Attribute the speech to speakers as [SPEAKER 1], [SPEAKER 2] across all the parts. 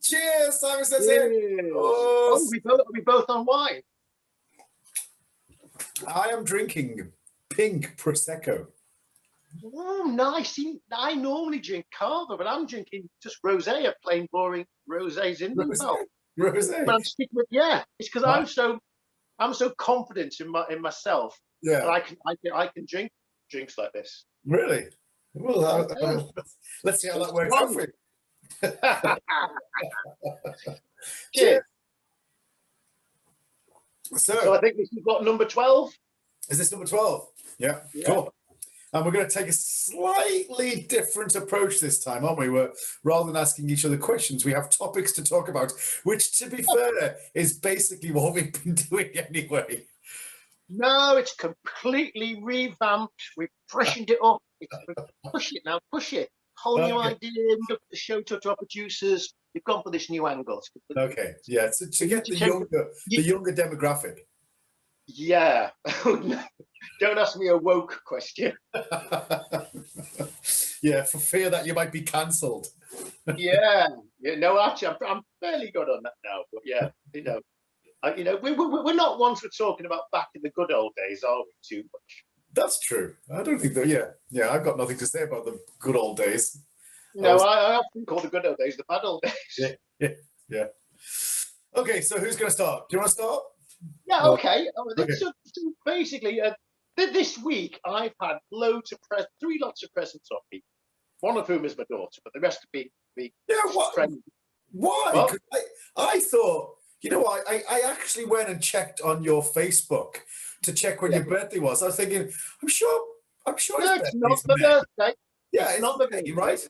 [SPEAKER 1] Cheers, Simon Sensei.
[SPEAKER 2] Cheers. Oh, we both on wine.
[SPEAKER 1] I am drinking pink Prosecco.
[SPEAKER 2] Oh, nice. See, I normally drink Cava, but I'm drinking just rosé, a plain, boring rosé in
[SPEAKER 1] Rosé.
[SPEAKER 2] But I'm sticking with it's because I'm so confident in myself that I can drink drinks like this.
[SPEAKER 1] Really? Well, let's see how that works out for you. Cheers.
[SPEAKER 2] So I think this is what, number 12?
[SPEAKER 1] Is this number 12? Yeah. Cool. And we're going to take a slightly different approach this time, aren't we? Rather than asking each other questions, we have topics to talk about, which, to be fair, is basically what we've been doing anyway.
[SPEAKER 2] No, it's completely revamped. We've freshened it up. Push it now, push it. Whole new idea. We looked at the show, talked to our producers. We've gone for this new angle.
[SPEAKER 1] Okay, yeah, to get the younger demographic.
[SPEAKER 2] Yeah. Don't ask me a woke question.
[SPEAKER 1] Yeah, for fear that you might be cancelled.
[SPEAKER 2] Yeah. No, actually, I'm fairly good on that now. But yeah, we're not ones we're talking about back in the good old days, are we? Too much.
[SPEAKER 1] That's true. I don't think that. Yeah. I've got nothing to say about the good old days.
[SPEAKER 2] No, I often call the good old days the bad old days.
[SPEAKER 1] Yeah. Okay, so who's going to start? Do you want to start?
[SPEAKER 2] Yeah. Okay. So basically, this week I've had three lots of presents off me. One of whom is my daughter, but the rest of me friends.
[SPEAKER 1] Why?
[SPEAKER 2] Well,
[SPEAKER 1] I thought, I actually went and checked on your Facebook to check when your birthday was. I was thinking, I'm sure
[SPEAKER 2] no, it's not my birthday.
[SPEAKER 1] Yeah, it's not my birthday, right?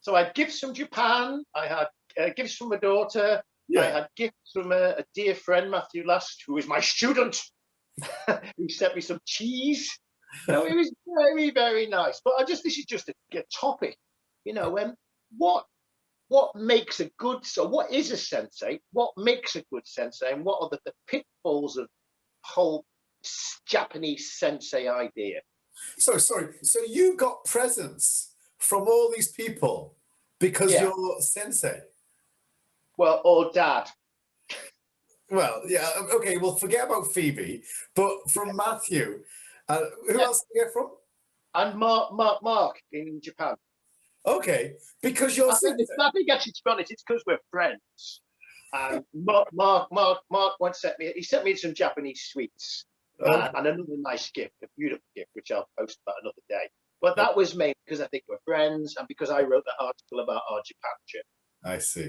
[SPEAKER 2] So I had gifts from Japan. I had gifts from my daughter. I had gifts from a dear friend, Matthew Last, who is my student. He sent me some cheese. No, it was very, very nice. But this is just a topic. What makes a good, so what is a sensei? What makes a good sensei? And what are the pitfalls of whole Japanese sensei idea?
[SPEAKER 1] So you got presents from all these people because you're sensei?
[SPEAKER 2] Well, or dad.
[SPEAKER 1] Well, yeah, okay, well, forget about Phoebe, but from Matthew, who else did you get from?
[SPEAKER 2] And Mark in Japan.
[SPEAKER 1] Okay, because you're sensei.
[SPEAKER 2] I think actually, to be honest, it's because we're friends. And Mark once sent me some Japanese sweets and another nice gift, a beautiful gift, which I'll post about another day. But that was mainly because I think we're friends and because I wrote that article about our Japan trip. I see.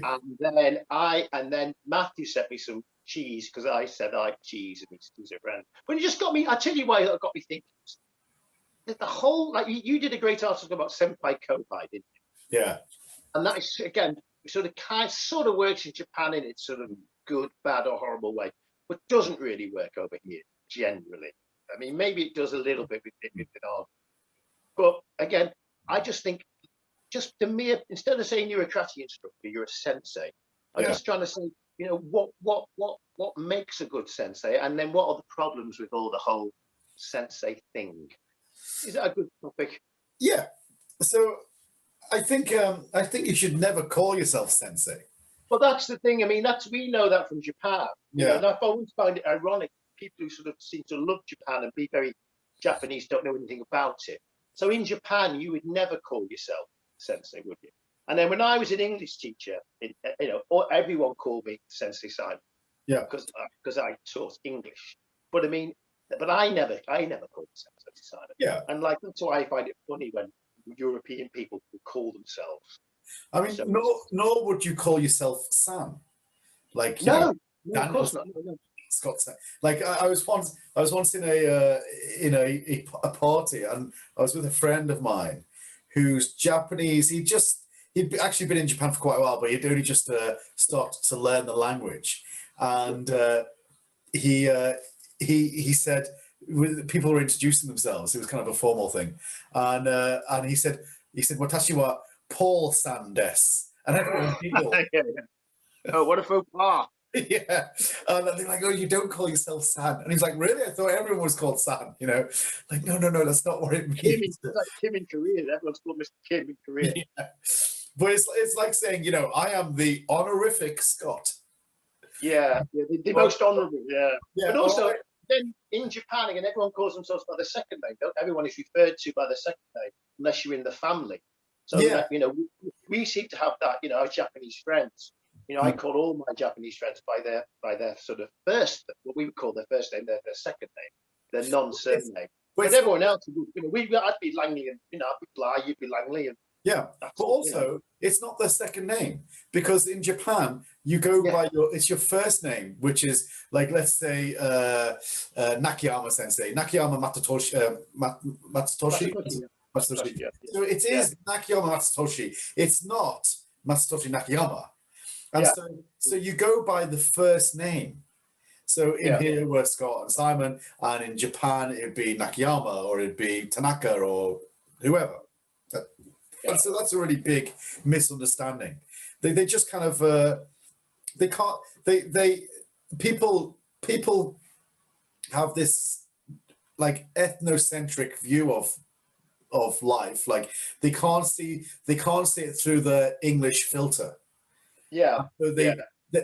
[SPEAKER 2] And then Matthew sent me some cheese because I said I like cheese and he's a friend. But it just got me. I tell you why it got me thinking. The whole you did a great article about senpai kopai, didn't you? Yeah. And that is again sort of works in Japan in its sort of good, bad, or horrible way, but doesn't really work over here generally. I mean, maybe it does a little bit with art. But again, I just think just the mere instead of saying you're a karate instructor, you're a sensei. I'm just trying to say, what makes a good sensei, and then what are the problems with all the whole sensei thing? Is that a good topic? Yeah. So I think you should never call yourself sensei. Well, that's the thing. I mean, we know that from Japan. You know, and I've always found it ironic. People who sort of seem to love Japan and be very Japanese don't know anything about it. So in Japan, you would never call yourself sensei, would you? And then when I was an English teacher, everyone called me Sensei Simon. Yeah. Because I taught English. But I mean, I never called myself Sensei Simon. Yeah. And that's why I find it funny when European people call themselves. I mean, nor would you call yourself Sam. No, of course not. No. Scott Sam. I was once in a party, and I was with a friend of mine who's Japanese. He'd actually been in Japan for quite a while, but he'd only just started to learn the language, and he said people were introducing themselves. It was kind of a formal thing, and he said "Watashi wa Paul-san desu," and everyone giggled. Oh, what a faux pas! Yeah, and they're like, "Oh, you don't call yourself San," and he's like, "Really? I thought everyone was called San." No, that's not what it means. Kim in Korea, everyone's called Mr. Kim in Korea. Yeah.
[SPEAKER 1] But it's like saying, I am the honorific Scot.
[SPEAKER 2] Yeah, the most honourable. Yeah,
[SPEAKER 1] Yeah.
[SPEAKER 2] but also then in Japan again, everyone calls themselves by the second name. Everyone is referred to by the second name unless you're in the family. So
[SPEAKER 1] Yeah.
[SPEAKER 2] we seem to have that. Our Japanese friends. I call all my Japanese friends by their sort of first, what we would call their first name, their second name, their non-surname. But everyone else, I'd be Langley, and I'd be Bly, you'd be Langley, and
[SPEAKER 1] yeah. But also, it's not their second name, because in Japan you go by it's your first name, which is like, let's say Nakayama Sensei, Nakayama Matsutoshi. Matsutoshi. So it is Nakayama Matsutoshi. It's not Matsutoshi Nakayama. And so you go by the first name. So in here we're Scott and Simon, and in Japan it'd be Nakayama, or it'd be Tanaka, or whoever. And so that's a really big misunderstanding. They just kind of they can't people have this like ethnocentric view of life. Like they can't see it through the English filter.
[SPEAKER 2] Yeah.
[SPEAKER 1] So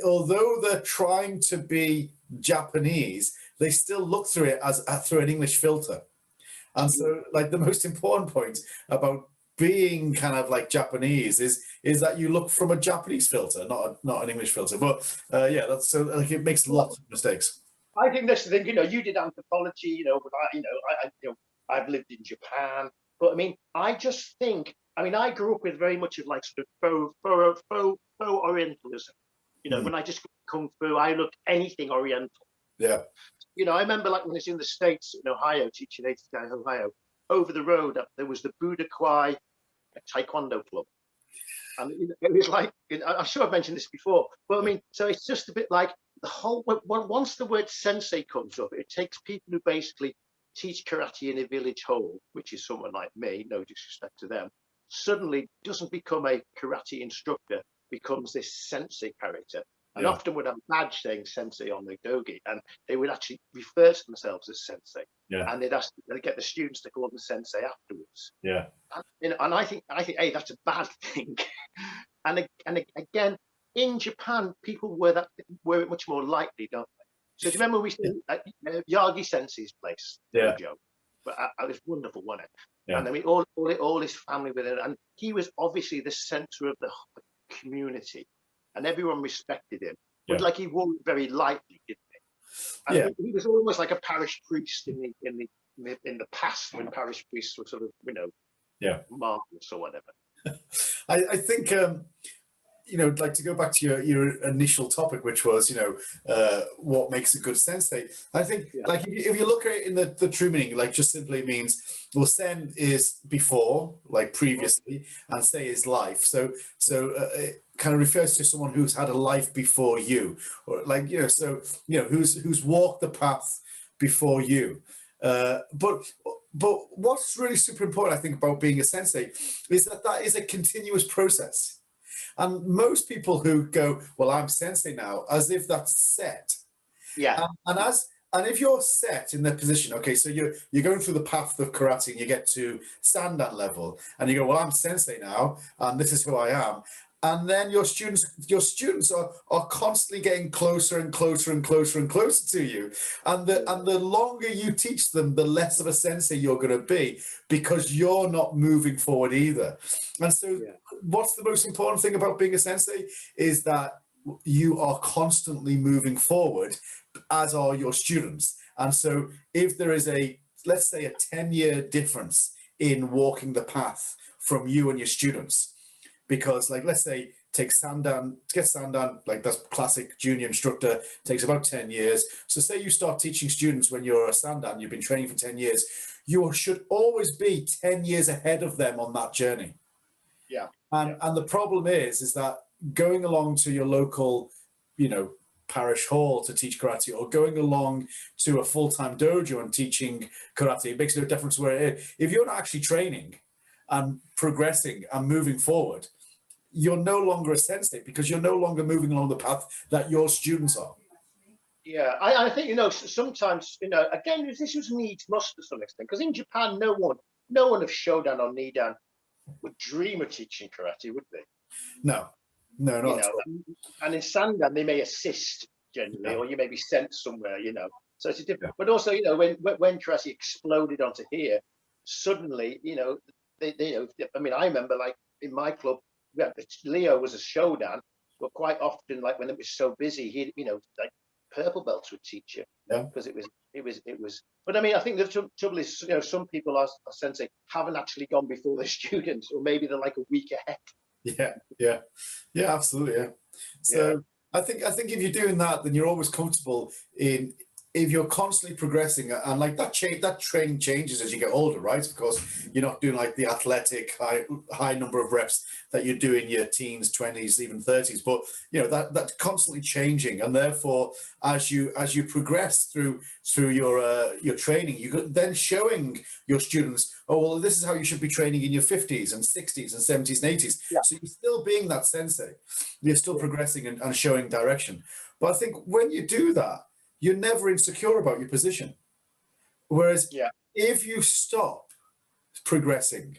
[SPEAKER 1] although they're trying to be Japanese, they still look through it as through an English filter. And so, like, the most important point about being kind of like Japanese is that you look from a Japanese filter, not an English filter. But that's so like it makes lots of mistakes.
[SPEAKER 2] I think that's the thing. You did anthropology. But I've lived in Japan. But I mean, I just think. I mean, I grew up with very much of like sort of faux Orientalism. When I just kung fu, I looked anything Oriental.
[SPEAKER 1] Yeah.
[SPEAKER 2] I remember like when I was in the States, in Ohio, teaching HDKI Ohio. Over the road, there was the Buddha Kwai Taekwondo club, and it was like, I'm sure I've mentioned this before, but I mean, so it's just a bit like the whole. Once the word sensei comes up, it takes people who basically teach karate in a village hall, which is someone like me, no disrespect to them, suddenly doesn't become a karate instructor, becomes this sensei character. And often would have a badge saying sensei on the dogi, and they would actually refer to themselves as sensei.
[SPEAKER 1] Yeah.
[SPEAKER 2] And they'd get the students to call them sensei afterwards.
[SPEAKER 1] Yeah.
[SPEAKER 2] And I think, hey, that's a bad thing. and again, in Japan, people were much more likely, don't they? So do you remember we said at Yagi Sensei's place, dojo? But it was wonderful, wasn't it? Yeah. And I mean, all his family with it, and he was obviously the center of the community. And everyone respected him, but like he wore it very lightly, didn't he? And he was almost like a parish priest in the past, when parish priests were sort of marvelous or whatever.
[SPEAKER 1] I think like to go back to your initial topic, which was what makes a good sensei. I think like if you look at it in the true meaning, like just simply means, well, sen is before, like previously, and sei is life. So it kind of refers to someone who's had a life before you, or like who's walked the path before you. But what's really super important, I think, about being a sensei is that is a continuous process. And most people who go, well, I'm sensei now, as if that's set.
[SPEAKER 2] Yeah.
[SPEAKER 1] And if you're set in the position, okay, so you're going through the path of karate and you get to sandan level, and you go, well, I'm sensei now, and this is who I am. And then your students are constantly getting closer and closer and closer and closer to you. And the longer you teach them, the less of a sensei you're going to be, because you're not moving forward either. And so what's the most important thing about being a sensei is that you are constantly moving forward, as are your students. And so if there is let's say a 10-year difference in walking the path from you and your students, because like, let's say take sandan, to get sandan, like that's classic junior instructor, takes about 10 years. So say you start teaching students when you're a sandan, you've been training for 10 years, you should always be 10 years ahead of them on that journey.
[SPEAKER 2] Yeah.
[SPEAKER 1] And the problem is that going along to your local, parish hall to teach karate, or going along to a full-time dojo and teaching karate, it makes no difference where it is. If you're not actually training and progressing and moving forward, you're no longer a sensei, because you're no longer moving along the path that your students are.
[SPEAKER 2] Yeah, I think, sometimes, again, this was needs must to some extent, because in Japan, no one of Shodan or Nidan would dream of teaching karate, would they?
[SPEAKER 1] No, no,
[SPEAKER 2] You
[SPEAKER 1] not at
[SPEAKER 2] know,
[SPEAKER 1] all.
[SPEAKER 2] and in Sandan they may assist generally,
[SPEAKER 1] Yeah,
[SPEAKER 2] or you may be sent somewhere. You know, so it's a
[SPEAKER 1] yeah,
[SPEAKER 2] different. But also, you know, when karate exploded onto here, suddenly, you know, they you know, I mean, I remember like in my club, Leo was a shodan, but quite often, like when it was so busy, he, you know, like purple belts would teach you
[SPEAKER 1] yeah,
[SPEAKER 2] because it was. But I mean, I think the trouble is, you know, some people are sensei haven't actually gone before their students, or maybe they're like a week ahead.
[SPEAKER 1] yeah, yeah, yeah, absolutely. Yeah.
[SPEAKER 2] Yeah,
[SPEAKER 1] So I think if you're doing that, then you're always comfortable in, if you're constantly progressing, and like that training changes as you get older, right? Because you're not doing like the athletic high number of reps that you do in your teens, 20s, even 30s. But you know that's constantly changing, and therefore as you progress through your training, you then showing your students, oh well, this is how you should be training in your 50s and 60s and 70s and 80s.
[SPEAKER 2] yeah,
[SPEAKER 1] So you're still being that sensei, you're still
[SPEAKER 2] yeah,
[SPEAKER 1] progressing and showing direction. But I think when you do that, you're never insecure about your position. Whereas
[SPEAKER 2] yeah.
[SPEAKER 1] if you stop progressing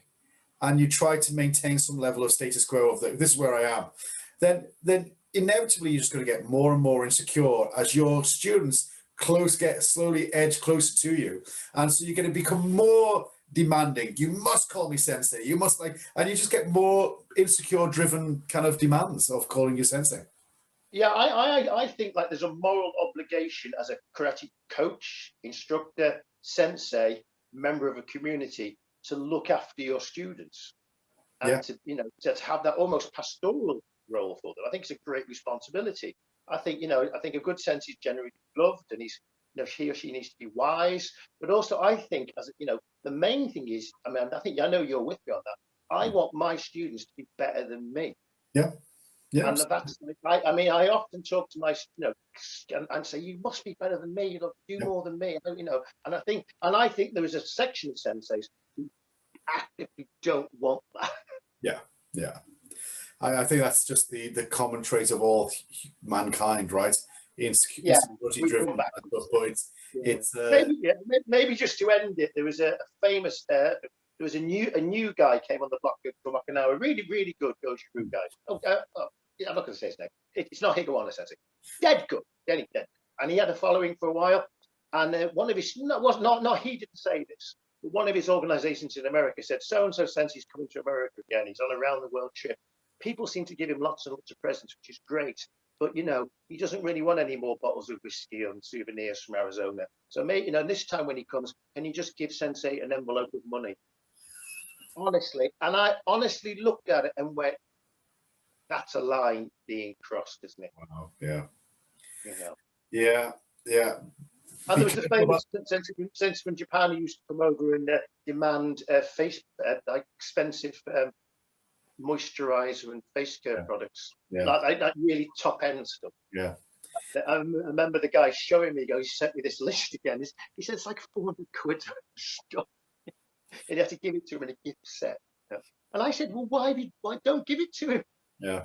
[SPEAKER 1] and you try to maintain some level of status quo of this is where I am, then inevitably you're just going to get more and more insecure as your students get slowly edge closer to you, and so you're going to become more demanding. You must call me sensei. You must and you just get more insecure driven kind of demands of calling you sensei.
[SPEAKER 2] Yeah, I think like there's a moral obligation as a karate coach, instructor, sensei, member of a community to look after your students
[SPEAKER 1] Yeah,
[SPEAKER 2] and to, you know, to have that almost pastoral role for them. I think it's a great responsibility. I think, you know, I think a good sensei is generally loved, and he's, you know, he or she needs to be wise. But also, I think, as you know, the main thing is, I mean, I know you're with me on that. I want my students to be better than me.
[SPEAKER 1] yeah, yeah,
[SPEAKER 2] And that's, I mean, I often talk to my, you know, and say, you must be better than me, you know, do
[SPEAKER 1] yeah,
[SPEAKER 2] more than me, you know. And I think there is a section of senseis who actively don't want that.
[SPEAKER 1] yeah, yeah. I think that's just the common trait of all mankind, right?
[SPEAKER 2] Yeah,
[SPEAKER 1] Insecurity
[SPEAKER 2] we
[SPEAKER 1] driven,
[SPEAKER 2] come back.
[SPEAKER 1] but it's
[SPEAKER 2] Yeah.
[SPEAKER 1] it's
[SPEAKER 2] Maybe, yeah, maybe just to end it, there was a famous, there was a new guy came on the block from Okinawa, really, really good goju guy. Yeah, I'm not going to say his name. It's not Higawana Sensei. Dead good, dead. And he had a following for a while. And one of his, no, was not, he didn't say this, but one of his organizations in America said, so and so Sensei's coming to America again. He's on a round the world trip. People seem to give him lots and lots of presents, which is great. But you know, he doesn't really want any more bottles of whiskey and souvenirs from Arizona. So maybe, you know, this time when he comes, can you just give Sensei an envelope of money? Honestly, and I honestly looked at it and went, "That's a line being crossed, isn't it?"
[SPEAKER 1] wow, yeah,
[SPEAKER 2] You know.
[SPEAKER 1] yeah, yeah.
[SPEAKER 2] And
[SPEAKER 1] Be
[SPEAKER 2] there was a
[SPEAKER 1] careful about,
[SPEAKER 2] famous sensei from Japan who used to come over and demand face like expensive moisturizer and face care
[SPEAKER 1] yeah,
[SPEAKER 2] products,
[SPEAKER 1] yeah,
[SPEAKER 2] like really top end stuff.
[SPEAKER 1] yeah,
[SPEAKER 2] I remember the guy showing me, he sent me this list again. He said it's like 400 quid stuff. And you have to give it to him in a gift set. You know? And I said, well, why don't give it to him?
[SPEAKER 1] yeah.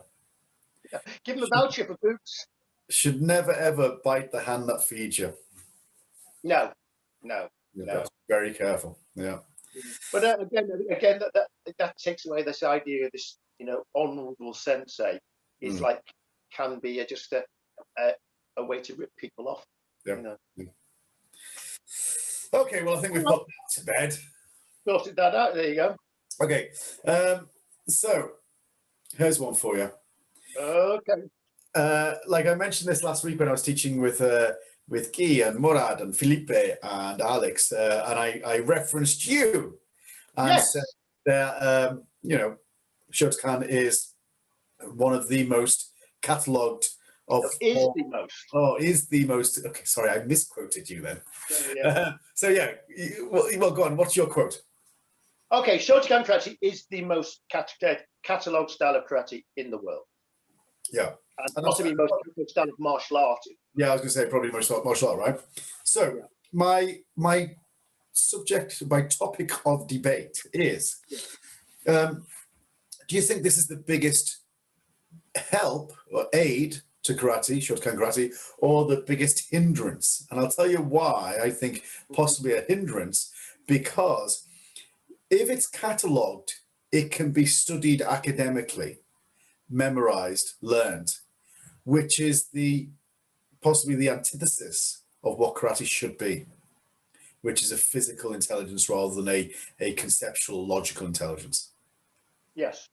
[SPEAKER 2] Give him a voucher for boots.
[SPEAKER 1] Should never ever bite the hand that feeds you.
[SPEAKER 2] No, no,
[SPEAKER 1] You've got
[SPEAKER 2] no.
[SPEAKER 1] to be very careful. Yeah,
[SPEAKER 2] But again, that takes away this idea of this, you know, honourable sensei is
[SPEAKER 1] mm,
[SPEAKER 2] like can be just a way to rip people off.
[SPEAKER 1] yeah,
[SPEAKER 2] You know,
[SPEAKER 1] yeah. Okay, well, I think we've got that to bed.
[SPEAKER 2] sorted that out. There you go.
[SPEAKER 1] Okay, so here's one for you.
[SPEAKER 2] Okay.
[SPEAKER 1] Like I mentioned this last week when I was teaching with Guy and Murad and Felipe and Alex, and I referenced you and said
[SPEAKER 2] Yes.
[SPEAKER 1] that you know, Shotokan is one of the most catalogued of
[SPEAKER 2] Is
[SPEAKER 1] all.
[SPEAKER 2] the most.
[SPEAKER 1] Oh, is the most. Okay, sorry, I misquoted you then.
[SPEAKER 2] Yeah.
[SPEAKER 1] So yeah, well, go on. What's your quote?
[SPEAKER 2] Okay, Shotokan karate is the most catalogue style of karate in the world,
[SPEAKER 1] Yeah,
[SPEAKER 2] and
[SPEAKER 1] and
[SPEAKER 2] possibly most catalogue style of martial art.
[SPEAKER 1] yeah, I was going to say probably martial art, right? So
[SPEAKER 2] Yeah.
[SPEAKER 1] my topic of debate is: do you think this is the biggest help or aid to karate, Shotokan karate, or the biggest hindrance? And I'll tell you why I think possibly a hindrance, because if it's catalogued, it can be studied academically. memorized, learned, which is possibly the antithesis of what karate should be, which is a physical intelligence rather than a conceptual, logical intelligence.
[SPEAKER 2] Yes.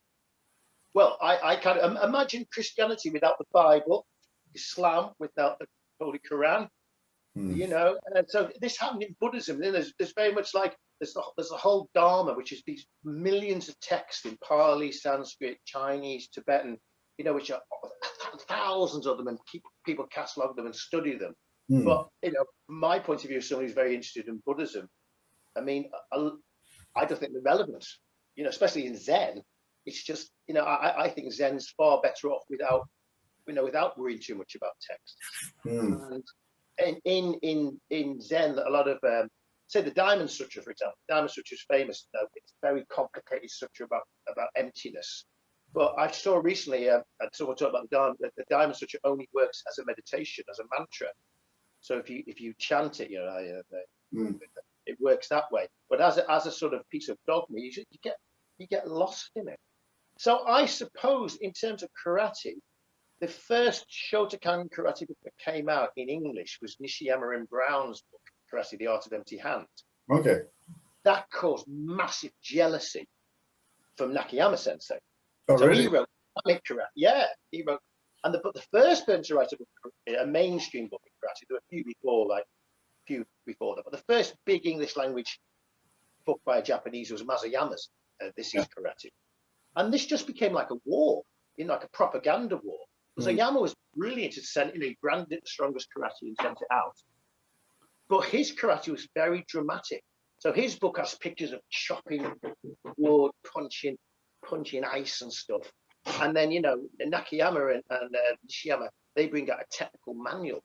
[SPEAKER 2] Well, I kind of imagine Christianity without the Bible, Islam without the Holy Quran, you know. And so this happened in Buddhism. Then there's very much like there's the whole Dharma, which is these millions of texts in Pali, Sanskrit, Chinese, Tibetan, you know, which are thousands of them, and people catalog them and study them. But you know, from my point of view, as someone who's very interested in Buddhism, I mean, I don't think they're relevant, you know, especially in Zen. It's just, you know, I think Zen's far better off without, you know, without worrying too much about text. And in Zen, a lot of, say the Diamond Sutra, for example. Diamond Sutra is famous. You know, it's a very complicated sutra about emptiness. But I saw recently, someone talk about the Diamond Sutra only works as a meditation, as a mantra. So if you chant it, you know, it works that way. But as a sort of piece of dogma, you get lost in it. So I suppose in terms of karate, the first Shotokan karate book that came out in English was Nishiyama and Brown's book, Karate: The Art of Empty Hand.
[SPEAKER 1] Okay.
[SPEAKER 2] That caused massive jealousy from Nakayama Sensei.
[SPEAKER 1] Oh,
[SPEAKER 2] so
[SPEAKER 1] really?
[SPEAKER 2] he wrote karate. Yeah, he wrote. But the first person to write a mainstream book in karate, there were a few before that. But the first big English language book by a Japanese was Masayama's. This is karate. And this just became like a war, you know, like a propaganda war. Masayama was brilliant at sending, you know, he branded it the strongest karate and sent it out. But his karate was very dramatic. So his book has pictures of chopping wood, punching ice and stuff. And then, you know, Nakayama and Nishiyama, they bring out a technical manual.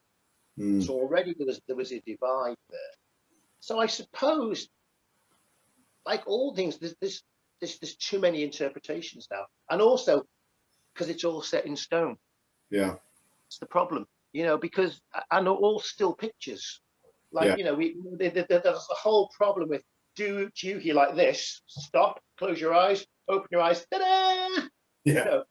[SPEAKER 2] So already there was a divide there. So I suppose, like all things, there's too many interpretations now, and also because it's all set in stone.
[SPEAKER 1] Yeah,
[SPEAKER 2] it's the problem, you know, because and all still pictures. Like you know, there's a whole problem with do you like this? Stop, close your eyes, open your eyes. Ta-da!
[SPEAKER 1] Yeah.
[SPEAKER 2] You know,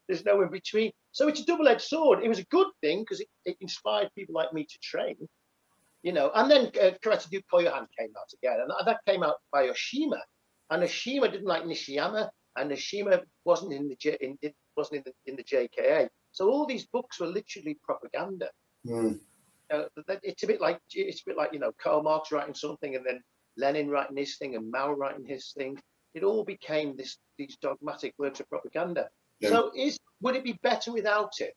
[SPEAKER 2] there's no in between. So it's a double-edged sword. It was a good thing because it inspired people like me to train. You know, and then Karate Do Koyohan came out again, and that came out by Oshima. And Oshima didn't like Nishiyama, and Oshima wasn't in the JKA. So all these books were literally propaganda. It's a bit like you know, Karl Marx writing something, and then Lenin writing his thing, and Mao writing his thing. It all became these dogmatic works of propaganda. Yeah. So would it be better without it?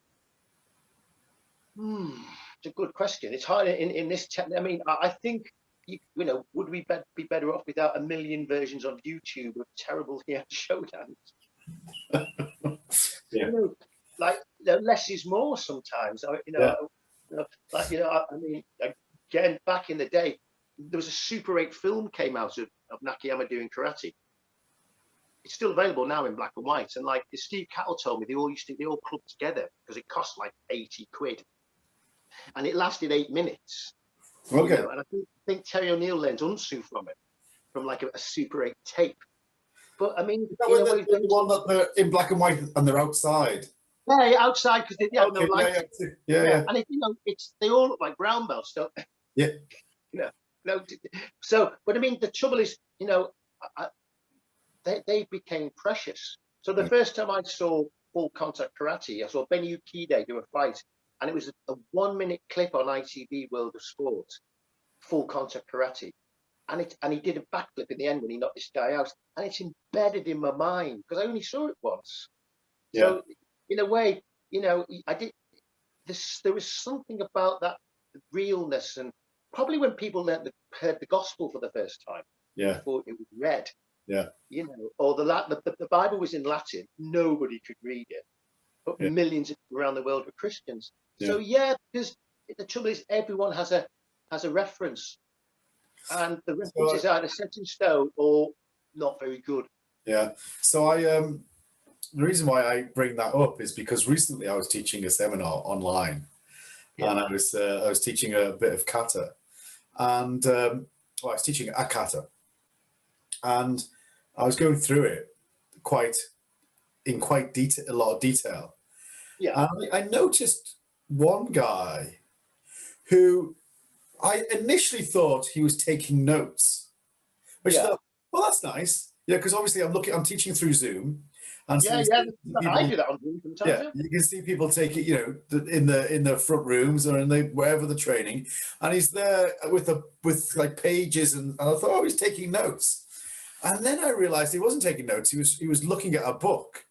[SPEAKER 2] It's a good question. It's hard in this. I mean, I think you know, would we be better off without a million versions on YouTube of terrible showdowns? You know, like less is more sometimes. I mean, again, back in the day, there was a Super 8 film came out of Nakayama doing karate. It's still available now in black and white. And like Steve Cattle told me, they all clubbed together because it cost like 80 quid. And it lasted 8 minutes.
[SPEAKER 1] Okay.
[SPEAKER 2] You know, and I think Terry O'Neill learned Unsu from it, from like a Super 8 tape. But I mean,
[SPEAKER 1] the one that they're in black and white and they're outside.
[SPEAKER 2] Yeah, outside because they have no light.
[SPEAKER 1] Yeah.
[SPEAKER 2] And you know, they all look like brown belts, don't they?
[SPEAKER 1] Yeah.
[SPEAKER 2] No. So, but I mean, the trouble is, you know, they became precious. So the first time I saw full contact karate, I saw Benny Ukide do a fight, and it was a 1 minute clip on ITV World of Sport, full contact karate, and he did a backflip in the end when he knocked this guy out, and it's embedded in my mind because I only saw it once. Yeah. So in a way, you know, there was something about that realness, and probably when people heard the gospel for the first time, before it was read.
[SPEAKER 1] Yeah,
[SPEAKER 2] you know, or the Bible was in Latin, nobody could read it, but millions around the world were Christians. So because the trouble is, everyone has a reference, and the reference is either set in stone or not very good. Yeah.
[SPEAKER 1] So the reason why I bring that up is because recently I was teaching a seminar online, and I was teaching a bit of kata, and I was teaching a kata, and I was going through it quite in quite a lot of detail.
[SPEAKER 2] Yeah.
[SPEAKER 1] And I noticed one guy who I initially thought he was taking notes, which I
[SPEAKER 2] Yeah.
[SPEAKER 1] thought, well, that's nice. Yeah, because obviously I'm teaching through Zoom, and so
[SPEAKER 2] Yeah.
[SPEAKER 1] you
[SPEAKER 2] Yeah.
[SPEAKER 1] see
[SPEAKER 2] I
[SPEAKER 1] people,
[SPEAKER 2] do that on Zoom sometimes.
[SPEAKER 1] yeah,
[SPEAKER 2] Yeah.
[SPEAKER 1] you can see people take it, in the front rooms or in the wherever the training, and he's there with like pages, and I thought, oh, he's taking notes, and then I realized he wasn't taking notes. He was looking at a book.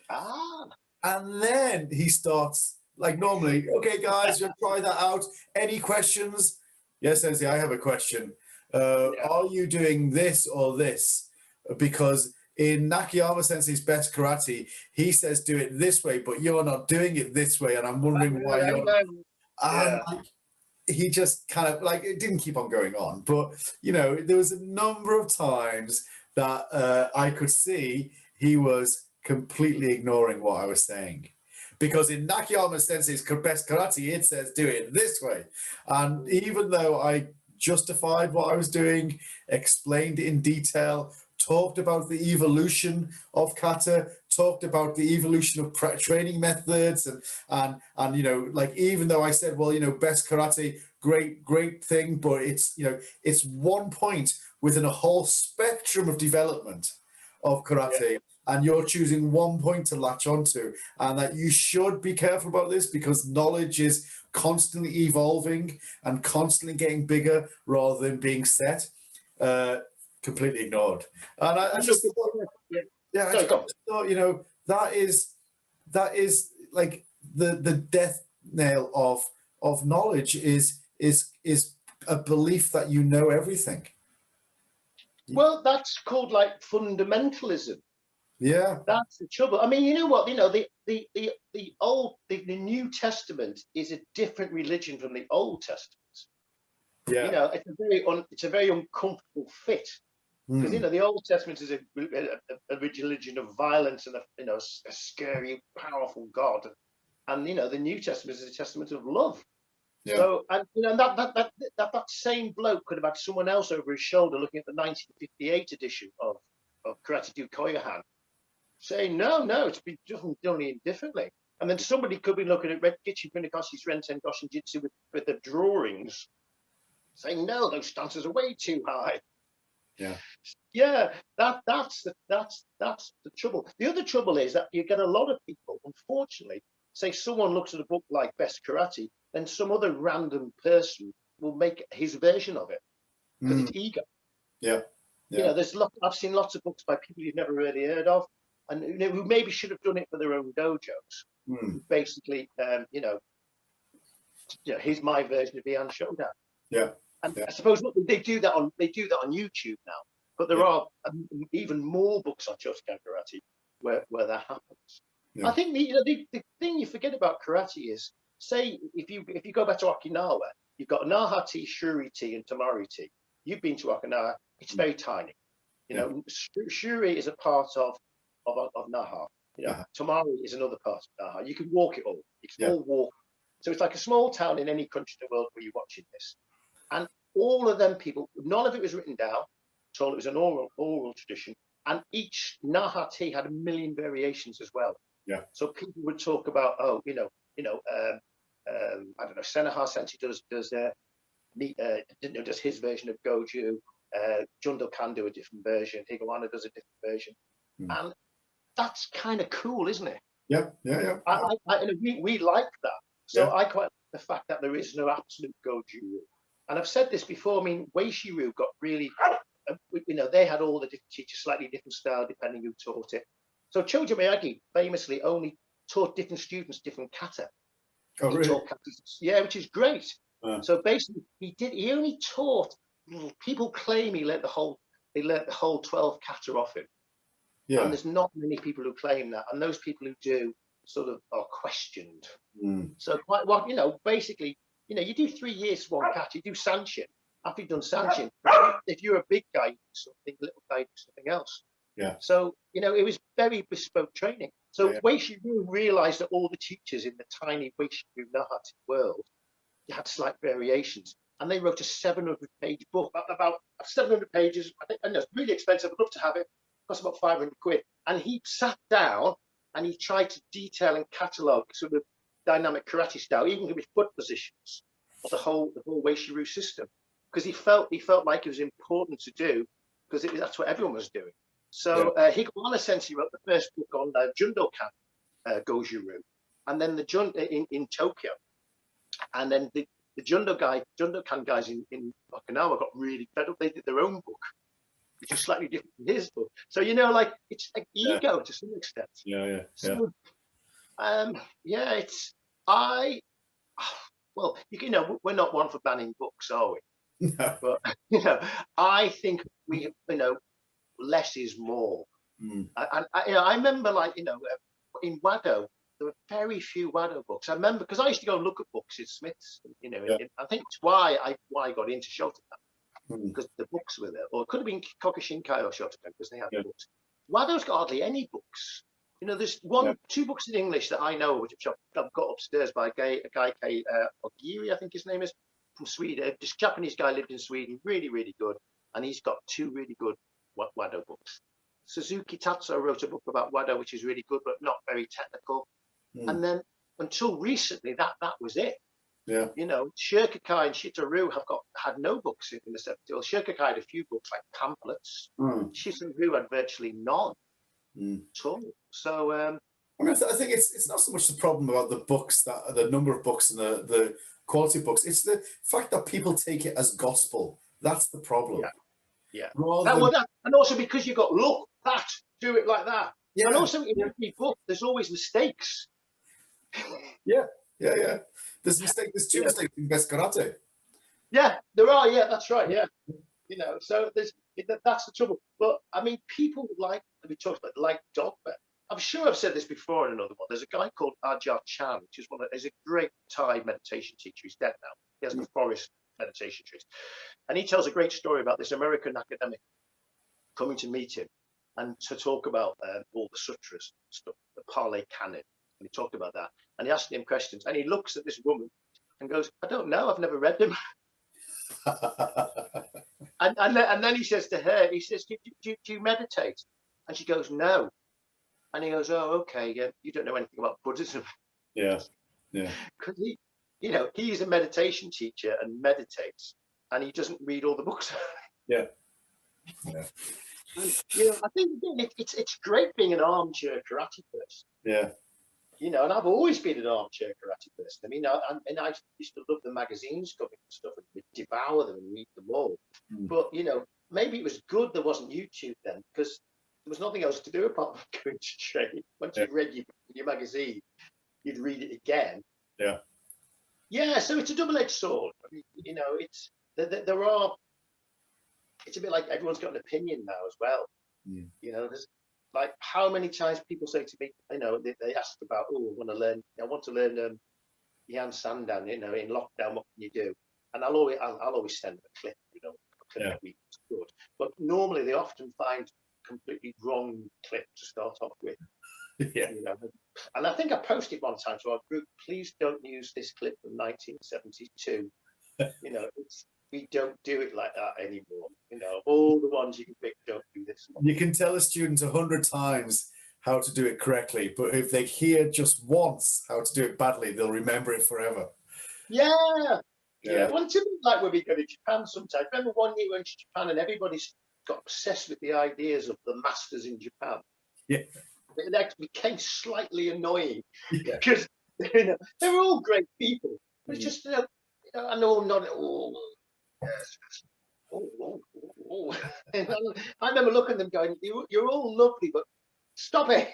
[SPEAKER 2] Ah.
[SPEAKER 1] And then he starts like normally, okay, guys, you try that out. Any questions? Yes, Sensei, I have a question.
[SPEAKER 2] Yeah.
[SPEAKER 1] Are you doing this or this? Because in Nakayama Sensei's Best Karate, he says do it this way, but you're not doing it this way. And I'm wondering why you're not. And
[SPEAKER 2] Yeah.
[SPEAKER 1] like, he just kind of like, it didn't keep on going on. But, there was a number of times that I could see he was completely ignoring what I was saying. Because in Nakayama Sensei's Best Karate, it says do it this way. And even though I justified what I was doing, explained it in detail, talked about the evolution of kata, talked about the evolution of training methods, and like, even though I said, well, best karate, great thing, but it's one point within a whole spectrum of development of karate.
[SPEAKER 2] Yeah.
[SPEAKER 1] And you're choosing one point to latch onto, and that you should be careful about this because knowledge is constantly evolving and constantly getting bigger rather than being set. Completely ignored. And I just thought, yeah, I
[SPEAKER 2] Sorry, go on.
[SPEAKER 1] just thought, that is like the death nail of knowledge is a belief that you know everything.
[SPEAKER 2] Well, that's called like fundamentalism.
[SPEAKER 1] Yeah.
[SPEAKER 2] That's the trouble. I mean, you know what? The New Testament is a different religion from the Old Testament.
[SPEAKER 1] Yeah.
[SPEAKER 2] It's a very uncomfortable fit because the Old Testament is a religion of violence and a scary, powerful God, and the New Testament is a testament of love.
[SPEAKER 1] Yeah.
[SPEAKER 2] So, and that same bloke could have had someone else over his shoulder looking at the 1958 edition of Karate Do Koyohan, saying no, it's been done indifferently. And then somebody could be looking at Gichi Funakoshi's Renten Goshin Jitsu with the drawings, saying no, those stances are way too high. Yeah, that's the trouble. The other trouble is that you get a lot of people, unfortunately, say someone looks at a book like Best Karate, then some other random person will make his version of it because it's ego.
[SPEAKER 1] Yeah.
[SPEAKER 2] I've seen lots of books by people you've never really heard of, and who maybe should have done it for their own dojos. Basically, here's my version of Ian Shodan.
[SPEAKER 1] Yeah.
[SPEAKER 2] And I suppose they do that on YouTube now, but there are even more books on Shotokan karate where that happens. I think the thing you forget about karate is, say if you go back to Okinawa, you've got Naha-ti, Shuri-ti, and Tamari-ti. You've been to Okinawa; it's very tiny. Shuri is a part of Naha. Tamari is another part of Naha. You can walk it all. You can all walk. So it's like a small town in any country in the world where you're watching this. And all of them people, none of it was written down, so it was an oral tradition. And each Naha-ti had a million variations as well.
[SPEAKER 1] Yeah.
[SPEAKER 2] So people would talk about, I don't know, Senaha Sensei does his version of Goju. Jundal can do a different version. Higawana does a different version. And that's kind of cool, isn't it?
[SPEAKER 1] Yeah.
[SPEAKER 2] We like that. So I quite like the fact that there is no absolute Goju rule. And I've said this before. I mean, Weishiru got really, they had all the different teachers, slightly different style depending who taught it. So Chojo Miyagi famously only taught different students different kata.
[SPEAKER 1] Oh, really?
[SPEAKER 2] Taught kata, yeah, which is great. So basically, he only taught. People claim he learnt the whole 12 kata off him. Yeah. And there's not many people who claim that, and those people who do sort of are questioned. So quite well, basically, you do 3 years one kata, you do Sanshin. After you've done Sanshin, if you're a big guy, you do something, little guy, you do something else.
[SPEAKER 1] Yeah.
[SPEAKER 2] So it was very bespoke training. So Weishiru realized that all the teachers in the tiny Weishiru Naha-ti world had slight variations, and they wrote a 700-page book, about 700 pages. I think, and it's really expensive. I'd love to have it. It cost about 500 quid. And he sat down and he tried to detail and catalogue sort of dynamic karate style, even with foot positions, of the whole Weishiru system, because he felt like it was important to do, because that's what everyone was doing. So Higawara Sensei wrote the first book on Jundokan Gojuru, and then the in Tokyo, and then the Jundokan guys in Okinawa got really fed up. They did their own book, which is slightly different from his book. So like it's like ego to some extent. So, it's well, we're not one for banning books, are we?
[SPEAKER 1] No.
[SPEAKER 2] But I think we less is more. And I remember, like, in Wado, there were very few Wado books. I remember because I used to go and look at books in Smith's. I think it's why I got into Shotokan, because the books were there. Or it could have been Kokushinkai or Shotokan, because they had the books. Wado's got hardly any books. There's two books in English that I know, which I've got upstairs by a guy Ogiri, I think his name is, from Sweden. This Japanese guy lived in Sweden, really, really good. And he's got two really good Wado books. Suzuki Tatsuo wrote a book about Wado, which is really good, but not very technical. And then until recently, that was it.
[SPEAKER 1] Yeah.
[SPEAKER 2] Shirkakai and Shitaru had no books in the 70s. Well, Shirkakai had a few books like pamphlets. Shitaru had virtually none at all. So
[SPEAKER 1] I think it's not so much the problem about the books, that the number of books and the quality of books. It's the fact that people take it as gospel. That's the problem.
[SPEAKER 2] Yeah. And also because you've got look that, do it like that. Yeah. And also in every book, there's always mistakes.
[SPEAKER 1] Yeah. There's two mistakes in best karate.
[SPEAKER 2] Yeah, there are. Yeah, that's right. Yeah, so that's the trouble. But I mean, people we talked about like dogma. I'm sure I've said this before in another one. There's a guy called Ajahn Chan, which is a great Thai meditation teacher. He's dead now. He has the forest meditation trees, and he tells a great story about this American academic coming to meet him and to talk about all the sutras stuff, the Pali Canon. And he talked about that, and he asked him questions, and he looks at this woman and goes, "I don't know, I've never read them." and then he says to her, he says, do you meditate? And she goes, "No." And he goes, "Oh, okay, yeah, you don't know anything about Buddhism."
[SPEAKER 1] Yeah.
[SPEAKER 2] Because he's a meditation teacher and meditates, and he doesn't read all the books.
[SPEAKER 1] Yeah.
[SPEAKER 2] And, I think it's great being an armchair karate person.
[SPEAKER 1] Yeah.
[SPEAKER 2] And I've always been an armchair karate person. I mean, I used to love the magazines coming and stuff, and devour them and read them all. But maybe it was good there wasn't YouTube then, because there was nothing else to do apart from going to train. Once you've read your magazine, you'd read it again.
[SPEAKER 1] Yeah.
[SPEAKER 2] Yeah, so it's a double-edged sword. I mean, it's a bit like everyone's got an opinion now as well. There's like how many times people say to me, they ask about, I want to learn Yan Sandan, in lockdown, what can you do? And I'll always send them a clip, a clip that we good. But normally they often find completely wrong clip to start off with.
[SPEAKER 1] Yeah.
[SPEAKER 2] And I think I posted one time to our group, please don't use this clip from 1972. We don't do it like that anymore. All the ones you can pick don't do this one. You
[SPEAKER 1] can tell a student 100 times how to do it correctly, but if they hear just once how to do it badly, they'll remember it forever.
[SPEAKER 2] Yeah. Well, it's a bit like when we go to Japan sometimes. Remember one year we went to Japan and everybody's got obsessed with the ideas of the masters in Japan.
[SPEAKER 1] Yeah.
[SPEAKER 2] It actually became slightly annoying because they were all great people. But it's just I know not all. I remember looking at them going, "You're all lovely, but stop it."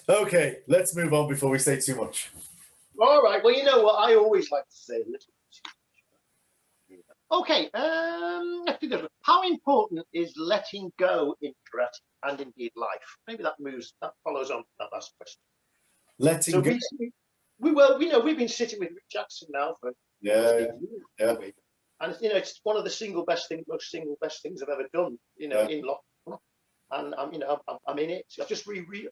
[SPEAKER 1] Okay, let's move on before we say too much.
[SPEAKER 2] All right. Well, you know what? I always like to say a little. Okay. How important is letting go in karate and indeed life? Maybe that follows on that last question.
[SPEAKER 1] Letting go.
[SPEAKER 2] We've been sitting with Rick Jackson now for
[SPEAKER 1] years,
[SPEAKER 2] and it's one of the most single best things I've ever done. In lockdown, and I'm in it. I've just reread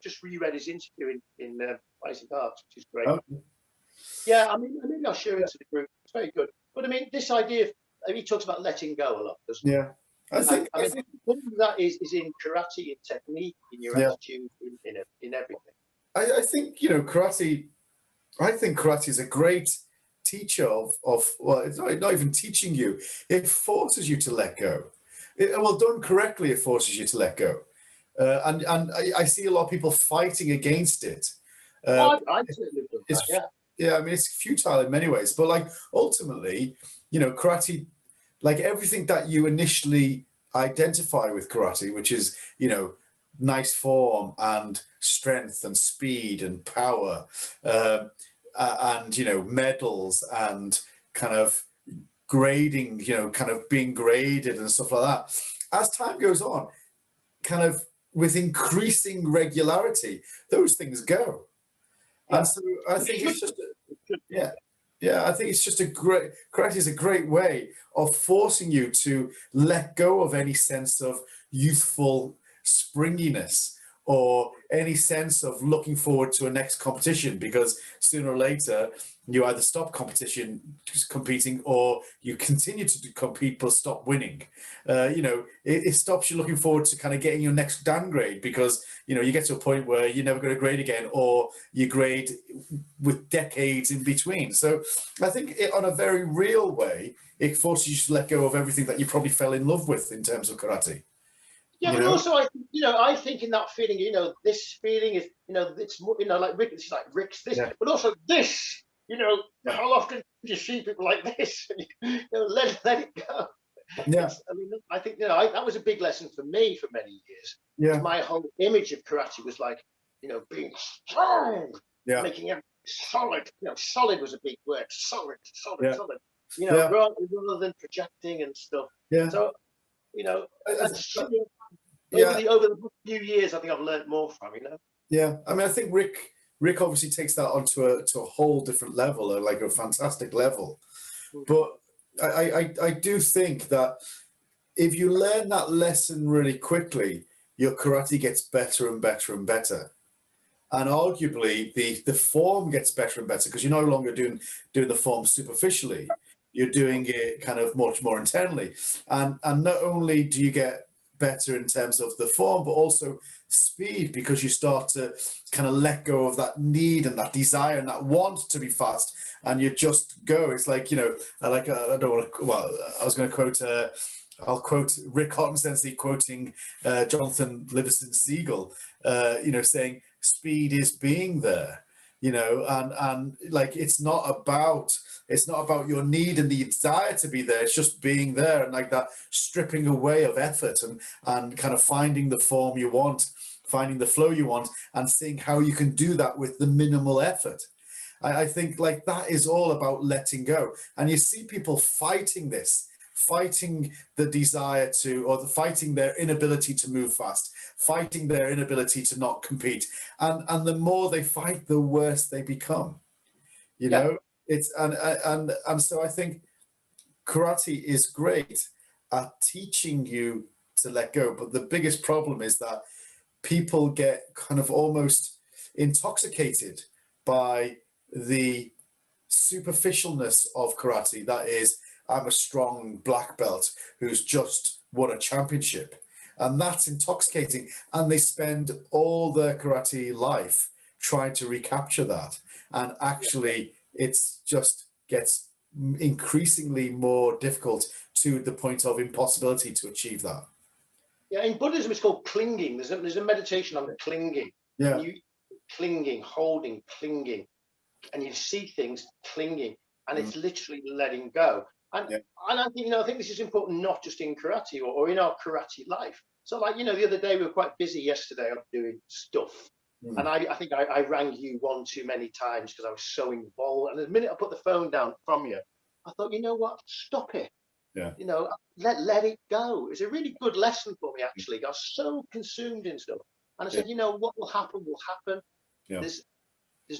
[SPEAKER 2] his interview in Rising Arts, which is great.
[SPEAKER 1] Okay.
[SPEAKER 2] Yeah, maybe I'll share it to the group. It's very good. But this idea, he talks about letting go a lot, doesn't he?
[SPEAKER 1] Yeah, I think
[SPEAKER 2] all of that is in karate, in technique, in your attitude, in everything.
[SPEAKER 1] I think, you know, karate, I think karate is a great teacher of well, it's not even teaching you, it forces you to let go. Well, done correctly, it forces you to let go. And I see a lot of people fighting against it.
[SPEAKER 2] I'd certainly do that,
[SPEAKER 1] It's, yeah, I mean, it's futile in many ways, but like ultimately, you know, karate, like everything that you initially identify with karate, which is, you know, nice form and strength and speed and power, and, you know, medals and kind of grading, you know, kind of being graded and stuff like that. As time goes on, kind of with increasing regularity, those things go. And so I think it's just, I think it's just karate is a great way of forcing you to let go of any sense of youthful springiness or any sense of looking forward to a next competition, because sooner or later you either stop competing or you continue to compete but stop winning. You know, it stops you looking forward to kind of getting your next downgrade, because, you know, you get to a point where you're never going to grade again, or you grade with decades in between. So I think on a very real way, it forces you to let go of everything that you probably fell in love with in terms of karate.
[SPEAKER 2] Yeah, but also I think in that feeling, you know, this feeling is, you know, it's more, you know, like Rick, it's like Rick's this, but also this, you know, how often do you see people like this? You know, let it go.
[SPEAKER 1] Yeah.
[SPEAKER 2] I mean, I think, you know, that was a big lesson for me for many years.
[SPEAKER 1] Yeah.
[SPEAKER 2] My whole image of karate was like, you know, being strong, making everything solid. You know, solid was a big word. Solid. You know, rather than projecting and stuff.
[SPEAKER 1] Yeah.
[SPEAKER 2] So, you know, over the few years, I think I've learned more from, you know.
[SPEAKER 1] Yeah, I mean, I think Rick obviously takes that onto a whole different level, like a fantastic level. But I do think that if you learn that lesson really quickly, your karate gets better and better and better. And arguably the form gets better and better, because you're no longer doing the form superficially. You're doing it kind of much more intently. And not only do you get better in terms of the form, but also speed, because you start to kind of let go of that need and that desire and that want to be fast, and you just go. It's like, you know, I don't want to, well, I was going to quote, I'll quote Rick Horton Sensei quoting Jonathan Livingston Seagull, you know, saying, speed is being there, you know, and like, it's not about your need and the desire to be there. It's just being there, and like that stripping away of effort and kind of finding the form you want, finding the flow you want, and seeing how you can do that with the minimal effort. I think like that is all about letting go. And you see people fighting the desire to, or fighting their inability to move fast, fighting their inability to not compete. And the more they fight, the worse they become, you know. It's and so I think karate is great at teaching you to let go, but the biggest problem is that people get kind of almost intoxicated by the superficialness of karate. That is, I'm a strong black belt who's just won a championship, and that's intoxicating, and they spend all their karate life trying to recapture that, and actually it's just gets increasingly more difficult, to the point of impossibility to achieve that.
[SPEAKER 2] Yeah, in Buddhism it's called clinging. There's a meditation on clinging.
[SPEAKER 1] Yeah.
[SPEAKER 2] You clinging, holding, clinging, and you see things clinging, and it's literally letting go. And I think, you know, I think this is important, not just in karate or in our karate life. So, like, you know, the other day we were quite busy yesterday on doing stuff. And I think I rang you one too many times because I was so involved. And the minute I put the phone down from you, I thought, you know what, stop it.
[SPEAKER 1] Yeah.
[SPEAKER 2] You know, let it go. It's a really good lesson for me, actually. I was so consumed in stuff. And I said, you know, what will happen will happen.
[SPEAKER 1] Yeah.
[SPEAKER 2] There's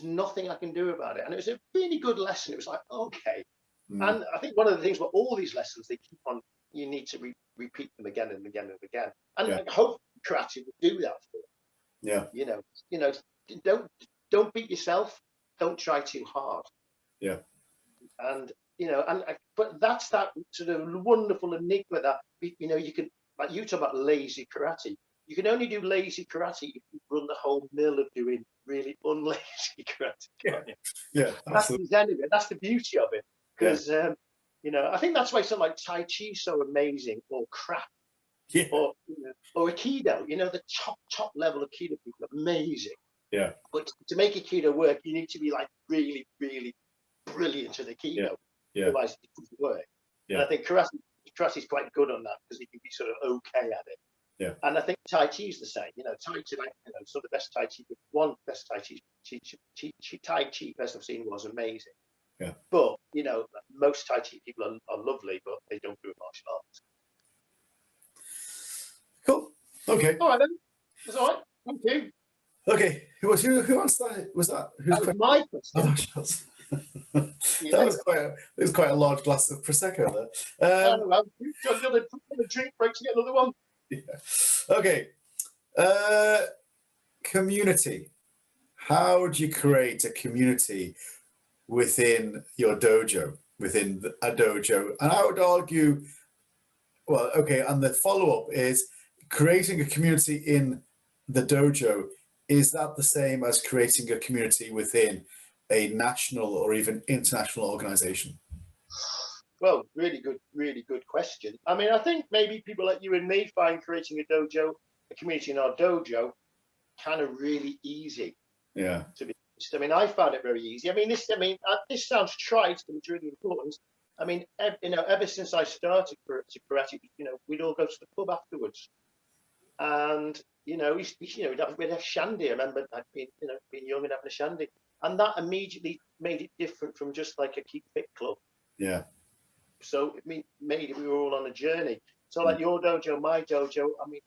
[SPEAKER 2] nothing I can do about it. And it was a really good lesson. It was like, okay. And I think one of the things about all these lessons, they keep on, you need to repeat them again and again and again. And I hope karate will do that for you.
[SPEAKER 1] Yeah.
[SPEAKER 2] You know, don't beat yourself. Don't try too hard.
[SPEAKER 1] Yeah.
[SPEAKER 2] And, you know, but that's that sort of wonderful enigma that, you know, you can, like you talk about lazy karate. You can only do lazy karate if you run the whole mill of doing really unlazy karate. Can't you?
[SPEAKER 1] Yeah,
[SPEAKER 2] That's
[SPEAKER 1] absolutely.
[SPEAKER 2] the zen of it. That's the beauty of it.
[SPEAKER 1] Yeah.
[SPEAKER 2] Because I think that's why something like Tai Chi is so amazing, or crap,
[SPEAKER 1] Yeah.
[SPEAKER 2] or Aikido. The top level of Aikido people are amazing.
[SPEAKER 1] Yeah.
[SPEAKER 2] But to make Aikido work, you need to be like really, really brilliant at Aikido.
[SPEAKER 1] Yeah.
[SPEAKER 2] Otherwise, it doesn't work.
[SPEAKER 1] Yeah.
[SPEAKER 2] And I think karate is quite good on that because you can be sort of okay at it.
[SPEAKER 1] Yeah.
[SPEAKER 2] And I think Tai Chi is the same. Tai Chi, some of the best Tai Chi, one best Tai Chi person I've seen was amazing.
[SPEAKER 1] Yeah.
[SPEAKER 2] But, most Tai Chi people are lovely, but they don't do martial arts.
[SPEAKER 1] Cool. Okay.
[SPEAKER 2] All right, then. That's all right. Thank you.
[SPEAKER 1] Okay. Who answered that? Was that?
[SPEAKER 2] That was my question.
[SPEAKER 1] Oh, that was quite a large glass of prosecco there.
[SPEAKER 2] Well, another drink break to get another one.
[SPEAKER 1] Yeah. Okay. Community. How do you create a community within your dojo, within a dojo? And I would argue, well, okay, and the follow-up is creating a community in the dojo. Is that the same as creating a community within a national or even international organization?
[SPEAKER 2] Well, really good question. I mean, I think maybe people like you and me find creating a community in our dojo, kind of really easy.
[SPEAKER 1] Yeah.
[SPEAKER 2] To be honest, I mean, I found it very easy. I mean, this sounds trite, but it's really important. I mean, ever since I started karate, we'd all go to the pub afterwards, and we'd have shandy. I remember I'd been young and having a shandy, and that immediately made it different from just like a keep fit club.
[SPEAKER 1] Yeah.
[SPEAKER 2] So it made it. We were all on a journey. So like your dojo, my dojo. I mean,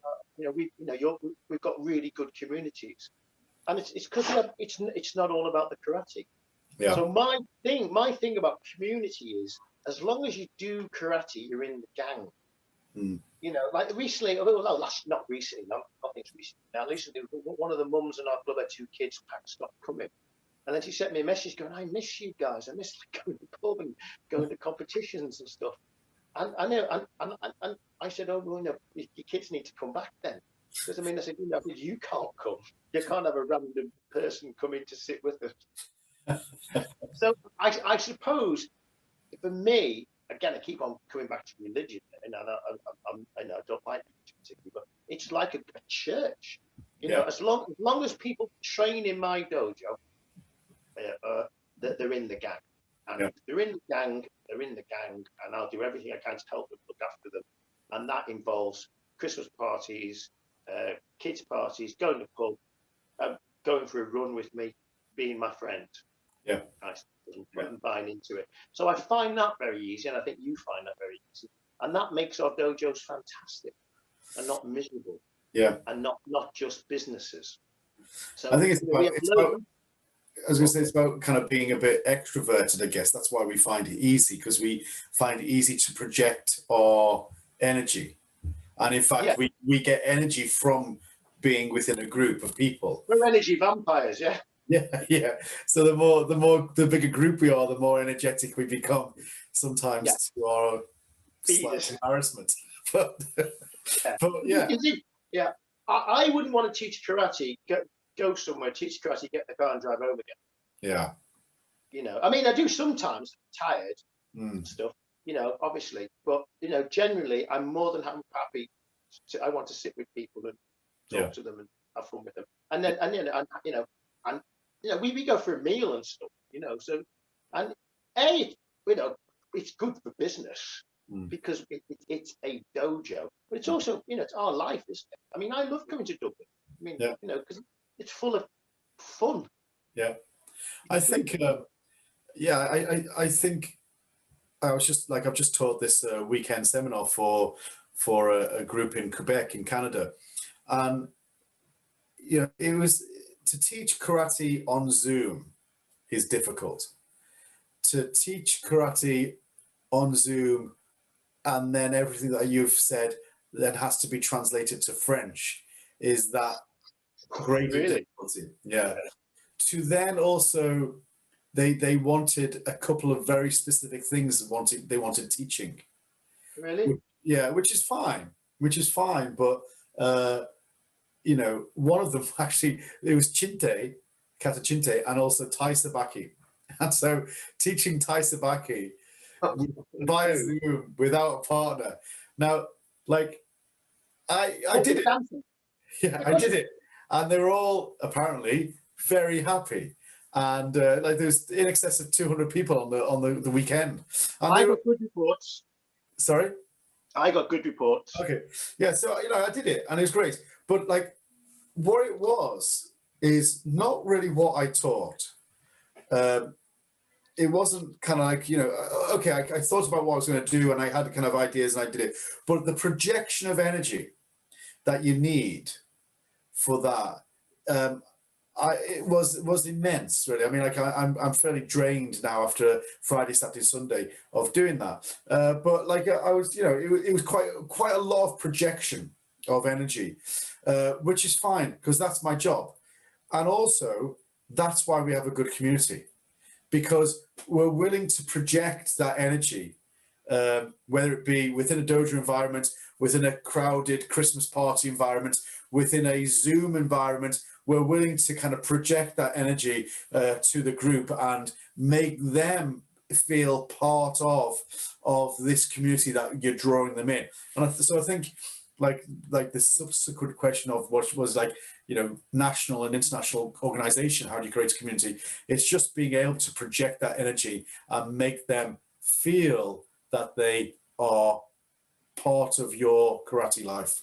[SPEAKER 2] we've got really good communities, and it's because it's not all about the karate.
[SPEAKER 1] Yeah.
[SPEAKER 2] So my thing about community is, as long as you do karate, you're in the gang.
[SPEAKER 1] Mm.
[SPEAKER 2] Like recently, not recently, nothing's recent. Now, recently, one of the mums in our club had 2 kids stopped coming. And then she sent me a message going, I miss you guys. I miss going to the pub and going to competitions and stuff. And I know, and I said, oh, well, your kids need to come back then. Because I said, you can't come. You can't have a random person come in to sit with us. So I suppose for me, again, I keep on coming back to religion, and I don't like religion particularly, but it's like a church. As long as people train in my dojo, that they're in the gang. And if they're in the gang, they're in the gang, and I'll do everything I can to help them, look after them. And that involves Christmas parties, kids' parties, going to the pub, going for a run with me, being my friend.
[SPEAKER 1] Yeah.
[SPEAKER 2] And buying into it. So I find that very easy, and I think you find that very easy. And that makes our dojos fantastic and not miserable.
[SPEAKER 1] Yeah.
[SPEAKER 2] And not just businesses. So
[SPEAKER 1] I think it's about I was going to say it's about kind of being a bit extroverted, I guess. That's why we find it easy, because we find it easy to project our energy. And in fact, we get energy from being within a group of people.
[SPEAKER 2] We're energy vampires, yeah.
[SPEAKER 1] Yeah. So the bigger group we are, the more energetic we become, sometimes to our slight embarrassment. But yeah.
[SPEAKER 2] Yeah. I wouldn't want to teach karate, go somewhere, teach karate, get the car and drive over again.
[SPEAKER 1] Yeah.
[SPEAKER 2] I mean, I do sometimes, tired and stuff, obviously. But, generally, I'm more than happy. I want to sit with people and talk to them and have fun with them. And then, we go for a meal and stuff, So, and it's good for business because it's a dojo, but it's also, it's our life, isn't it? I mean, I love coming to Dublin. I mean, because it's full of fun.
[SPEAKER 1] Yeah, I think. I think I've just taught this weekend seminar for a group in Quebec in Canada, and it was to teach karate on Zoom is difficult. To teach karate on Zoom, and then everything that you've said then has to be translated to French, is that greater difficulty. Yeah. To then also, they wanted a couple of very specific things. They wanted teaching.
[SPEAKER 2] Really?
[SPEAKER 1] Yeah, which is fine. which is fine. But you know, one of them actually, it was Chinte, Kata Chinte, and also Tai Sabaki. And so teaching Tai Sabaki via Zoom without a partner. Now, like, I did it. Yeah, I did it. And they were all apparently very happy. And like there's in excess of 200 people on the weekend. And
[SPEAKER 2] I got good reports.
[SPEAKER 1] Sorry?
[SPEAKER 2] I got good reports.
[SPEAKER 1] Okay. Yeah, so you know, I did it and it was great. But like what it was is not really what I taught. It wasn't kind of like, you know, okay, I thought about what I was going to do and I had kind of ideas and I did it. But the projection of energy that you need for that, it was immense, really. I mean, like I'm fairly drained now after Friday, Saturday, Sunday of doing that. But like I was, you know, it was quite a lot of projection of energy, which is fine because that's my job, and also that's why we have a good community, because we're willing to project that energy, whether it be within a dojo environment, within a crowded Christmas party environment, within a Zoom environment. We're willing to kind of project that energy to the group and make them feel part of this community that you're drawing them in. And so I think like the subsequent question of what was like, you know, national and international organization, how do you create a community? It's just being able to project that energy and make them feel that they are part of your karate life.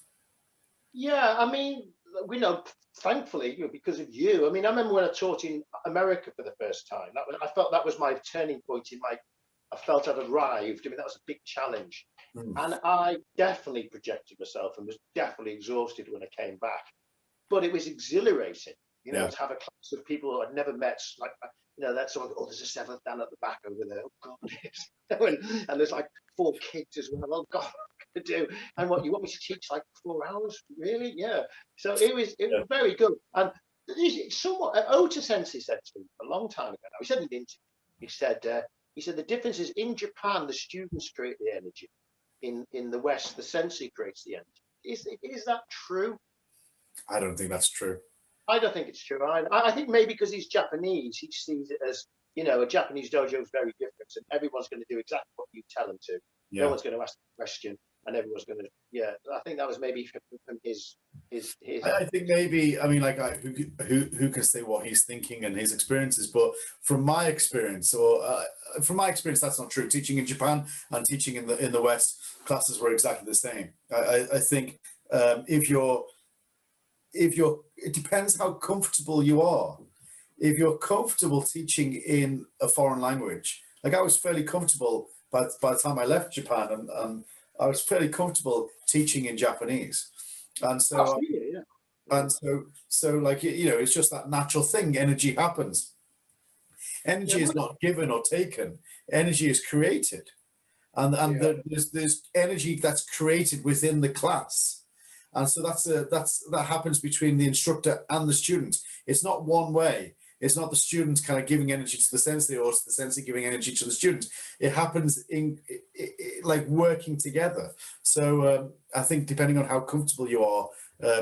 [SPEAKER 2] Yeah, I mean, we know, thankfully, you know, because of you. I mean, I remember when I taught in America for the first time. I felt that was my turning point in my. I felt I'd arrived. I mean, that was a big challenge, and I definitely projected myself and was definitely exhausted when I came back. But it was exhilarating, you know, to have a class of people who I'd never met. Like, you know, that's someone. Oh, there's a seventh down at the back over there. Oh God, and there's like 4 kids as well. Oh God. To do, and what you want me to teach like 4 hours, really? Yeah. So it was very good. And somewhat Ota Sensei said to me a long time ago now, he said in an interview, he said the difference is in Japan the students create the energy, in the West the sensei creates the energy. Is that true?
[SPEAKER 1] I don't think that's true.
[SPEAKER 2] I don't think it's true. I think maybe because he's Japanese, he sees it as, you know, a Japanese dojo is very different and everyone's going to do exactly what you tell them to. No one's going to ask a question. And everyone's going to, I think that was maybe from his.
[SPEAKER 1] I think maybe, I mean, like, who can say what he's thinking and his experiences? But from my experience, that's not true. Teaching in Japan and teaching in the West, classes were exactly the same. I think it depends how comfortable you are. If you're comfortable teaching in a foreign language, like I was fairly comfortable by the time I left Japan, and I was fairly comfortable teaching in Japanese, and so so like, you know, it's just that natural thing. Energy happens. Energy is not given or taken. Energy is created, and there's energy that's created within the class, and so that happens between the instructor and the student. It's not one way. It's not the student kind of giving energy to the sensei or the sensei giving energy to the student. It happens in like working together. So I think depending on how comfortable you are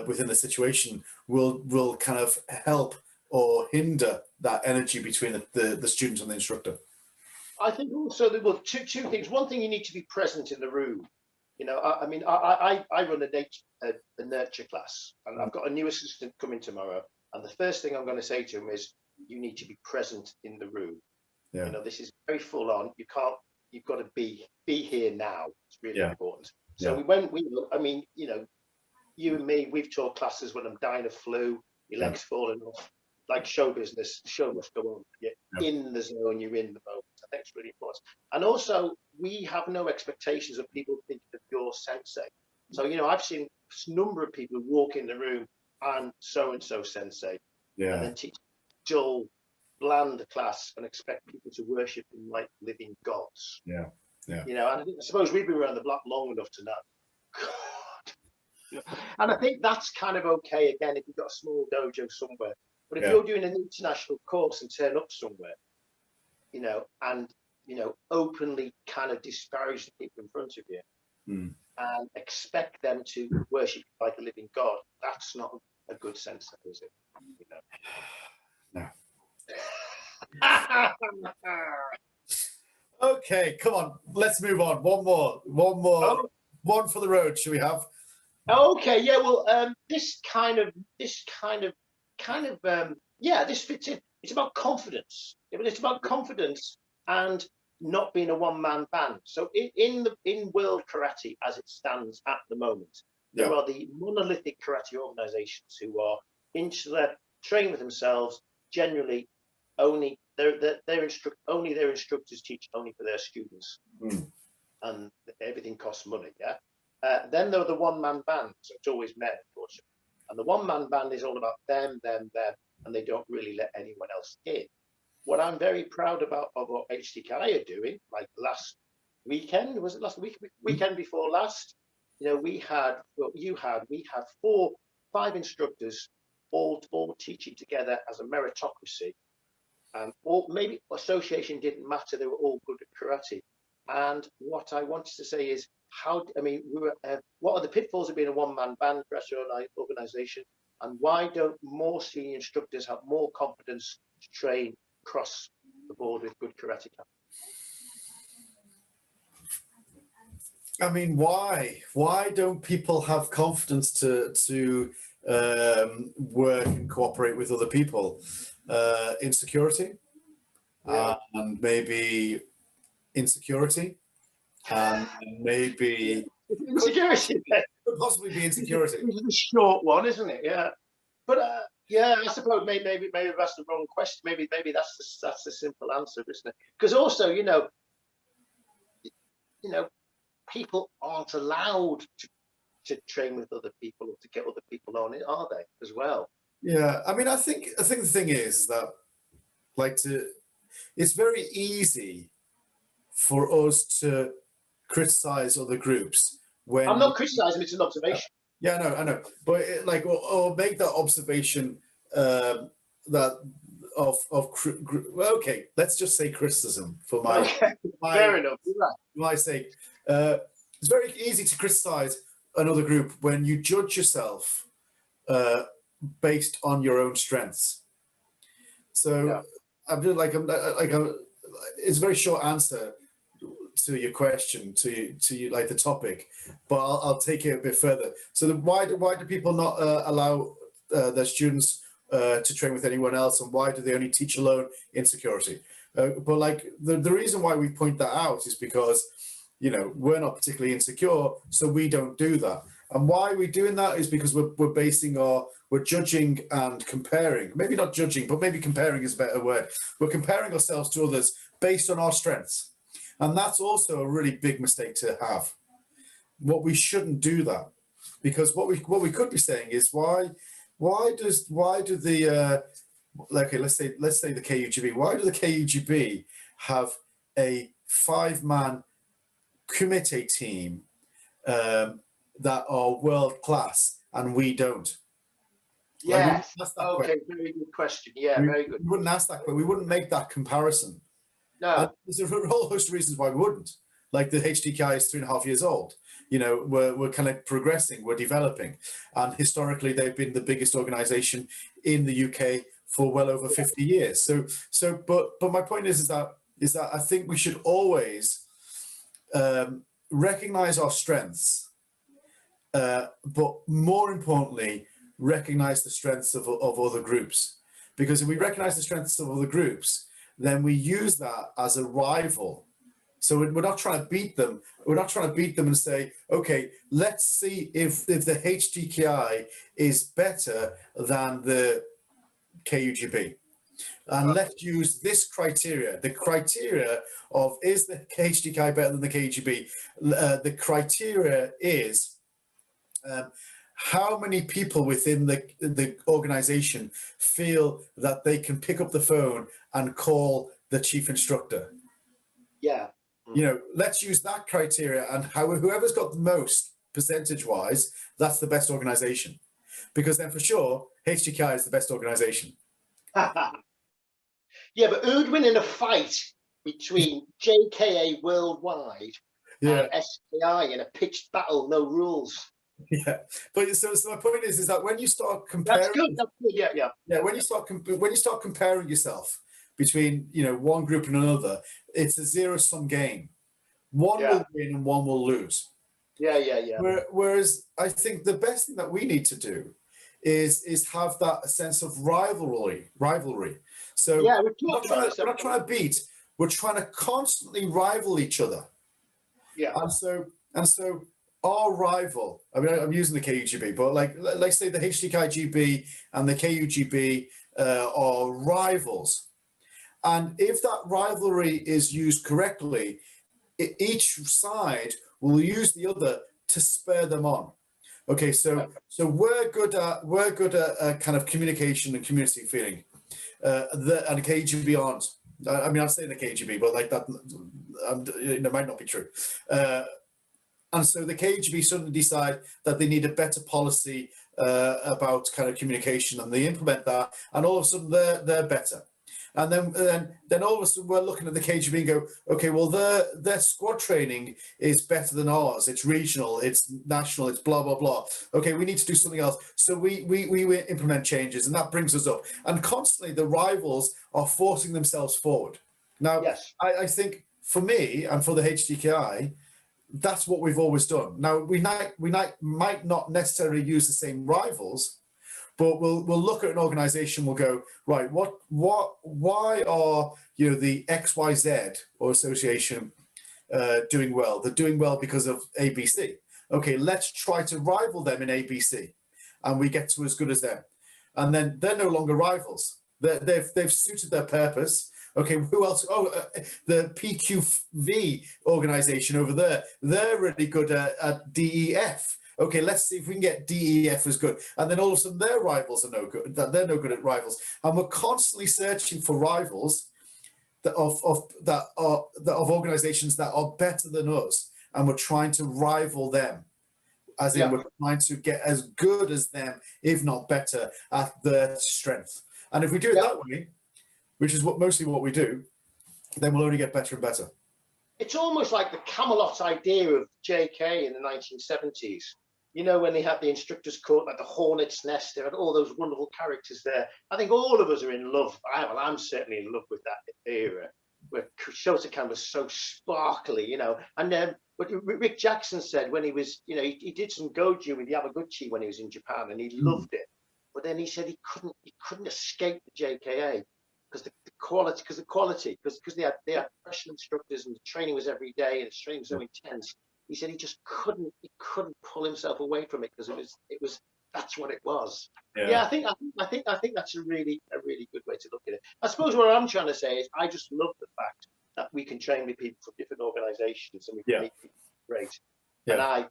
[SPEAKER 1] within the situation will kind of help or hinder that energy between the student and the instructor.
[SPEAKER 2] I think also there were two things. One thing, you need to be present in the room. You know, I mean, I run a nurture class, and I've got a new assistant coming tomorrow. And the first thing I'm going to say to him is, you need to be present in the room. You know, this is very full on. You've got to be here now. It's really important. So I mean, you know, you and me, we've taught classes when I'm dying of flu, your legs falling off, like show business, the show must go on. You're in the zone, you're in the moment. I think it's really important. And also, we have no expectations of people thinking of your sensei. So, you know, I've seen a number of people walk in the room and so sensei, and then teach dull, bland class and expect people to worship them like living gods. You know, and I suppose we've been around the block long enough to know. God. You know, and I think that's kind of okay again if you've got a small dojo somewhere. But if you're doing an international course and turn up somewhere, you know, and you know, openly kind of disparage the people in front of you, and expect them to worship like a living God. That's not a good sensei, is it? You know?
[SPEAKER 1] No. Okay, come on, let's move on. One more,
[SPEAKER 2] Oh,
[SPEAKER 1] one for the road. Should we have?
[SPEAKER 2] okay, yeah. Well, this kind of, yeah, this fits in. It's about confidence. It's about confidence and not being a one-man band. So in world karate as it stands at the moment, there are the monolithic karate organizations who are insular, train with themselves, generally only only their instructors teach only for their students, and everything costs money. Yeah. Then there are the one-man bands. So it's always men, unfortunately, and the one-man band is all about them, and they don't really let anyone else in. What I'm very proud about of what HDKI are doing, like last weekend, was it last weekend before last? You know, we had 5 instructors all teaching together as a meritocracy. Or maybe association didn't matter; they were all good at karate. And what I wanted to say is, what are the pitfalls of being a one-man band karate organization, and why don't more senior instructors have more confidence to train across the board with good karate?
[SPEAKER 1] I mean, why? Why don't people have confidence to work and cooperate with other people? Insecurity, and maybe insecurity, and maybe
[SPEAKER 2] insecurity.
[SPEAKER 1] Could possibly be insecurity.
[SPEAKER 2] This is a short one, isn't it? Yeah, but yeah, I suppose maybe that's the wrong question. Maybe that's the simple answer, isn't it? Because also, you know, people aren't allowed to train with other people or to get other people on it, are they? As well.
[SPEAKER 1] Yeah, I mean, I think the thing is that, it's very easy for us to criticize other groups when
[SPEAKER 2] I'm not criticizing; it's an observation.
[SPEAKER 1] Yeah, I know, but or make that observation that okay, let's just say criticism for
[SPEAKER 2] fair enough.
[SPEAKER 1] My sake. It's very easy to criticize another group when you judge yourself based on your own strengths. So it's a very short answer to your question, to you, like the topic, but I'll take it a bit further. So why do people not allow their students to train with anyone else, and why do they only teach alone? Insecurity. But like the reason why we point that out is because, you know, we're not particularly insecure, so we don't do that. And why we're doing that is because we're judging and comparing. Maybe not judging, but maybe comparing is a better word. We're comparing ourselves to others based on our strengths. And that's also a really big mistake to have. What we shouldn't do that, because what we could be saying is why do the okay, let's say the KUGB, why do the KUGB have a 5-man committee team that are world class and we don't?
[SPEAKER 2] Yes. Okay, very good question. Yeah, very good.
[SPEAKER 1] We wouldn't ask that, but we wouldn't make that comparison.
[SPEAKER 2] No.
[SPEAKER 1] And there's a whole host of reasons why we wouldn't. Like the HDKI is 3.5 years old. You know, we're kind of progressing, we're developing. And historically, they've been the biggest organization in the UK for well over 50 years. But my point is that I think we should always recognize our strengths, but more importantly, recognize the strengths of other groups. Because if we recognize the strengths of other groups, then we use that as a rival. So we're not trying to beat them. We're not trying to beat them and say, okay, let's see if the HDKI is better than the KUGB. And let's use this criteria. The criteria of, is the HDKI better than the KUGB? The criteria is how many people within the organization feel that they can pick up the phone and call the chief instructor.
[SPEAKER 2] Yeah.
[SPEAKER 1] You know, let's use that criteria, and whoever's got the most percentage-wise, that's the best organization. Because then for sure, HDKI is the best organization.
[SPEAKER 2] Yeah, but who'd win in a fight between JKA Worldwide
[SPEAKER 1] Yeah.
[SPEAKER 2] SKI in a pitched battle, no rules.
[SPEAKER 1] Yeah, but so my point is that when you start comparing,
[SPEAKER 2] That's good. That's good. Yeah, yeah.
[SPEAKER 1] yeah, when you start comparing yourself between, you know, one group and another, it's a zero-sum game. One
[SPEAKER 2] Yeah.
[SPEAKER 1] will win and one will lose.
[SPEAKER 2] Yeah, yeah, yeah.
[SPEAKER 1] Whereas I think the best thing that we need to do is have that sense of rivalry. So
[SPEAKER 2] Yeah, we're
[SPEAKER 1] we're
[SPEAKER 2] talking about this.
[SPEAKER 1] not trying to beat, we're trying to constantly rival each other.
[SPEAKER 2] Yeah.
[SPEAKER 1] And so our rival, I mean, I'm using the KUGB, but like, let's say the HDKI GB and the KUGB are rivals. And if that rivalry is used correctly, each side will use the other to spur them on. Okay, so we're good at kind of communication and community feeling. And the KGB aren't. I mean, I'm saying the KGB, but like that, it might not be true. And so the KGB suddenly decide that they need a better policy about kind of communication, and they implement that, and all of a sudden they're better. And then all of a sudden we're looking at the KGB and go, okay, well their squad training is better than ours. It's regional, it's national, it's blah blah blah. Okay, we need to do something else. So we implement changes, and that brings us up. And constantly the rivals are forcing themselves forward. Now,
[SPEAKER 2] Yes.
[SPEAKER 1] I think for me and for the HDKI, that's what we've always done. Now we might not necessarily use the same rivals, but we'll look at an organization, we'll go, right, why are, you know, the XYZ or association doing well? They're doing well because of ABC. Okay, let's try to rival them in ABC, and we get to as good as them. And then they're no longer rivals. They've suited their purpose. Okay, who else? Oh, the PQV organization over there, they're really good at DEF. Okay, let's see if we can get DEF as good. And then all of a sudden their rivals are no good. They're no good at rivals. And we're constantly searching for rivals of organizations that are better than us. And we're trying to rival them. As in, we're trying to get as good as them, if not better, at their strength. And if we do it that way, which is mostly what we do, then we'll only get better and better.
[SPEAKER 2] It's almost like the Camelot idea of JK in the 1970s. You know, when they had the instructors court, like the Hornet's Nest, they had all those wonderful characters there. I think all of us are in love. I'm certainly in love with that era, where Shotokan was so sparkly, you know. And then what Rick Jackson said when he was, you know, he did some goju with Yamaguchi when he was in Japan, and he loved it. But then he said he couldn't escape the JKA because the quality, because they had professional instructors, and the training was every day, and the training was so intense. He said he just couldn't pull himself away from it, because it was that's what it was. Yeah, I think that's a really good way to look at it. I suppose what I'm trying to say is I just love the fact that we can train with people from different organizations, and we can make people great. Yeah. And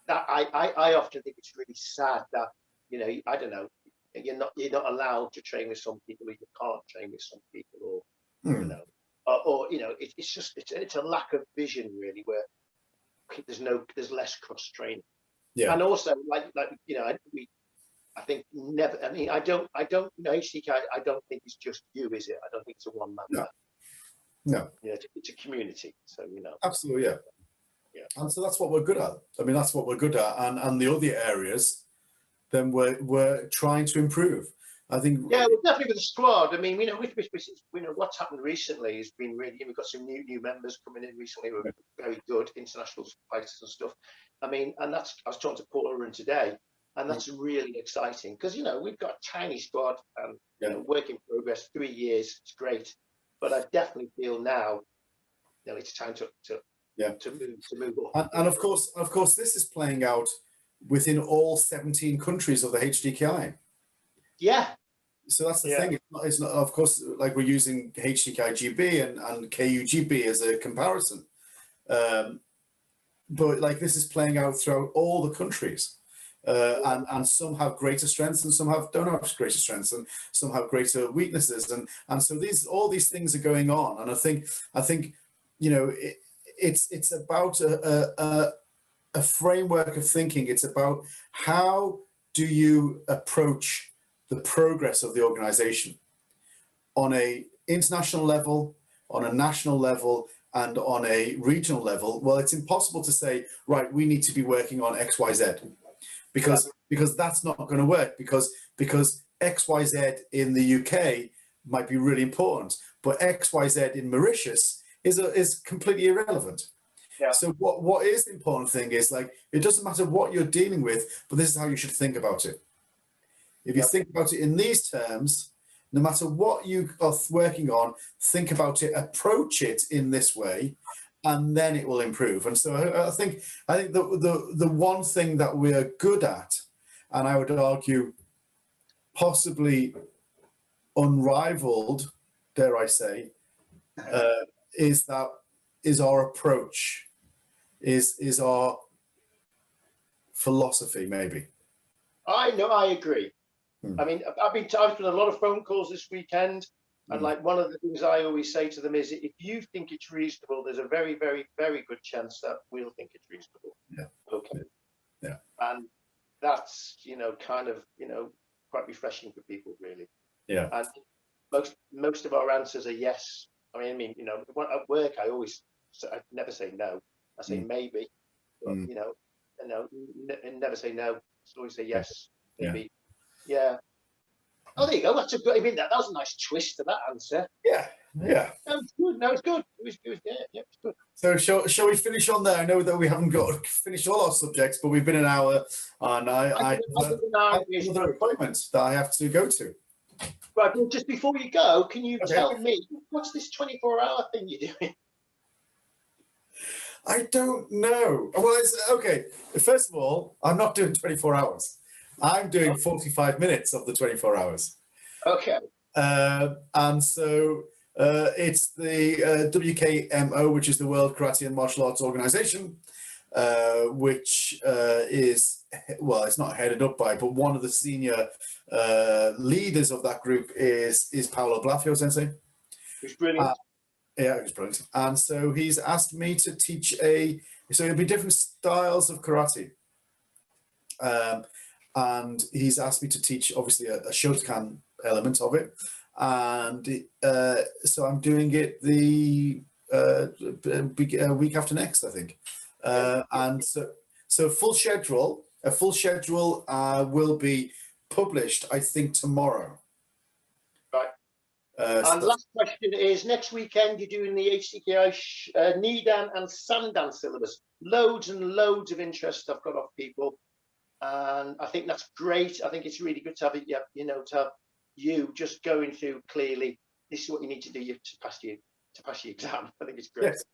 [SPEAKER 2] I often think it's really sad that, you know, I don't know, you're not allowed to train with some people, or you can't train with some people, or you know, or you know, it's a lack of vision really, where there's less cross training. Yeah. And also like you know, I think never. I mean, I don't you know, HDK. I don't think it's just you, is it? I don't think it's a one man. No. Yeah, it's a community. So, you know.
[SPEAKER 1] Absolutely, yeah. Yeah. And so that's what we're good at. I mean, that's what we're good at, and the other areas, then we're trying to improve. I think.
[SPEAKER 2] Yeah, well, definitely with the squad. I mean, you know, what's happened recently has been really. We've got some new members coming in recently who are very good international fighters and stuff. I mean, and I was talking to Paul Urban today, and that's really exciting, because, you know, we've got a tiny squad, and you know, work in progress, 3 years, it's great, but I definitely feel now, you know, it's time to move on.
[SPEAKER 1] And of course, this is playing out within all 17 countries of the HDKI.
[SPEAKER 2] Yeah.
[SPEAKER 1] So that's the thing. It's not, of course, like we're using HDKI GB and KUGB as a comparison. But like this is playing out throughout all the countries. And some have greater strengths, and some don't have greater strengths, and some have greater weaknesses. And so all these things are going on. And I think, you know, it's about a framework of thinking. It's about how do you approach the progress of the organization on a international level, on a national level, and on a regional level, well, it's impossible to say, right, we need to be working on X, Y, Z, because that's not going to work, because X, Y, Z in the UK might be really important, but X, Y, Z in Mauritius is completely irrelevant.
[SPEAKER 2] Yeah.
[SPEAKER 1] So what is the important thing is, like, it doesn't matter what you're dealing with, but this is how you should think about it. If you think about it in these terms, no matter what you are working on, think about it, approach it in this way, and then it will improve. And so I think the one thing that we're good at, and I would argue possibly unrivaled, dare I say, is our approach, is our philosophy, maybe.
[SPEAKER 2] I know, I agree. I mean, I've done a lot of phone calls this weekend, and like one of the things I always say to them is, if you think it's reasonable, there's a very, very, very good chance that we'll think it's reasonable.
[SPEAKER 1] Yeah.
[SPEAKER 2] Okay.
[SPEAKER 1] Yeah.
[SPEAKER 2] And that's, kind of, quite refreshing for people, really.
[SPEAKER 1] Yeah.
[SPEAKER 2] And most of our answers are yes. I mean, at work, I never say no. I say maybe, but, never say no. I always say yes, maybe. Yeah. Oh, there you go. That's a good. I mean, that was a nice twist to that answer.
[SPEAKER 1] Yeah.
[SPEAKER 2] That was good. No, it's good. It was good. Yeah, it's good.
[SPEAKER 1] So shall we finish on there? I know that we haven't got finished all our subjects, but we've been an hour, and I have another appointment that I have to go to.
[SPEAKER 2] Right, well, just before you go, can you tell me what's this 24-hour thing you're doing?
[SPEAKER 1] I don't know. Well, it's okay. First of all, I'm not doing 24 hours. I'm doing 45 minutes of the 24 hours.
[SPEAKER 2] Okay.
[SPEAKER 1] And so it's the WKMO, which is the World Karate and Martial Arts Organization, which is, well, it's not headed up by, but one of the senior leaders of that group is Paolo Blafio Sensei.
[SPEAKER 2] Who's brilliant.
[SPEAKER 1] Yeah, it was brilliant. And so he's asked me to teach so it'll be different styles of karate. And he's asked me to teach, obviously, a Shotokan element of it. And so I'm doing it the week after next, I think. And so a full schedule will be published, I think, tomorrow.
[SPEAKER 2] Right. And last question is, next weekend you're doing the HDKI Nidan and Sandan syllabus. Loads and loads of interest I've got off people. And I think that's great. I think it's really good to have it, to have you just going through clearly, this is what you need to do to pass your exam. I think it's great.
[SPEAKER 1] Yes.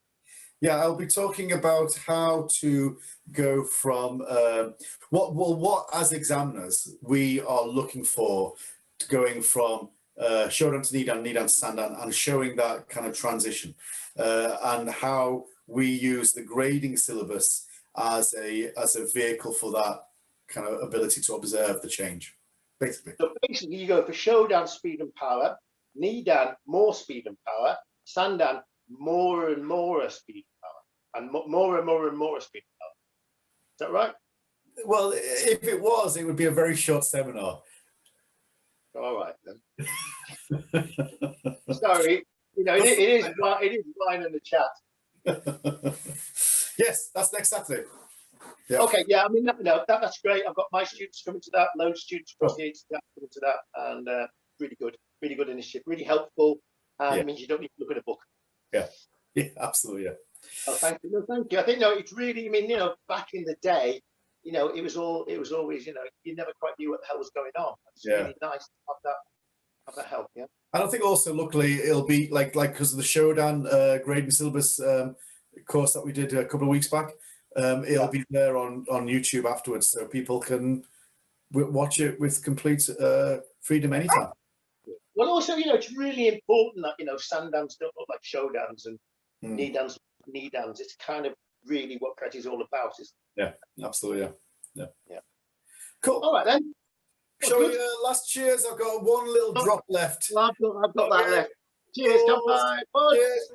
[SPEAKER 1] Yeah, I'll be talking about how to go from what as examiners we are looking for, going from Shodan to Nidan, Nidan to Sandan, and showing that kind of transition, and how we use the grading syllabus as a vehicle for that kind of ability to observe the change, basically.
[SPEAKER 2] So basically, you go for Shodan, speed and power, Nidan, more speed and power, Sandan, more and more speed and power, and more and more and more speed and power. Is that right?
[SPEAKER 1] Well, if it was, it would be a very short seminar.
[SPEAKER 2] All right then. Sorry, it is mine in the chat.
[SPEAKER 1] Yes, that's next Saturday.
[SPEAKER 2] Yeah. Okay, yeah, I mean, that's great. I've got my students coming to that, loads of students across the HDKI coming to that, and really good initiative, really helpful. It means you don't need to look at a book.
[SPEAKER 1] Yeah, absolutely, yeah.
[SPEAKER 2] Oh, thank you. No, thank you. I think it's really. I mean, back in the day, it was always, you never quite knew what the hell was going on. It's really nice to have that help. Yeah.
[SPEAKER 1] And I think also, luckily, it'll be like because of the Shodan grading syllabus course that we did a couple of weeks back. It'll be there on YouTube afterwards, so people can watch it with complete freedom anytime.
[SPEAKER 2] Well, also, it's really important that Sandans don't look like Shodans and Nidans. It's kind of really what karate is all about, isn't it?
[SPEAKER 1] Yeah, absolutely. Yeah.
[SPEAKER 2] Cool. All right then.
[SPEAKER 1] Shall we last cheers? I've got one little drop left.
[SPEAKER 2] Well, I've got that left. Cheers. Bye.
[SPEAKER 1] Cheers.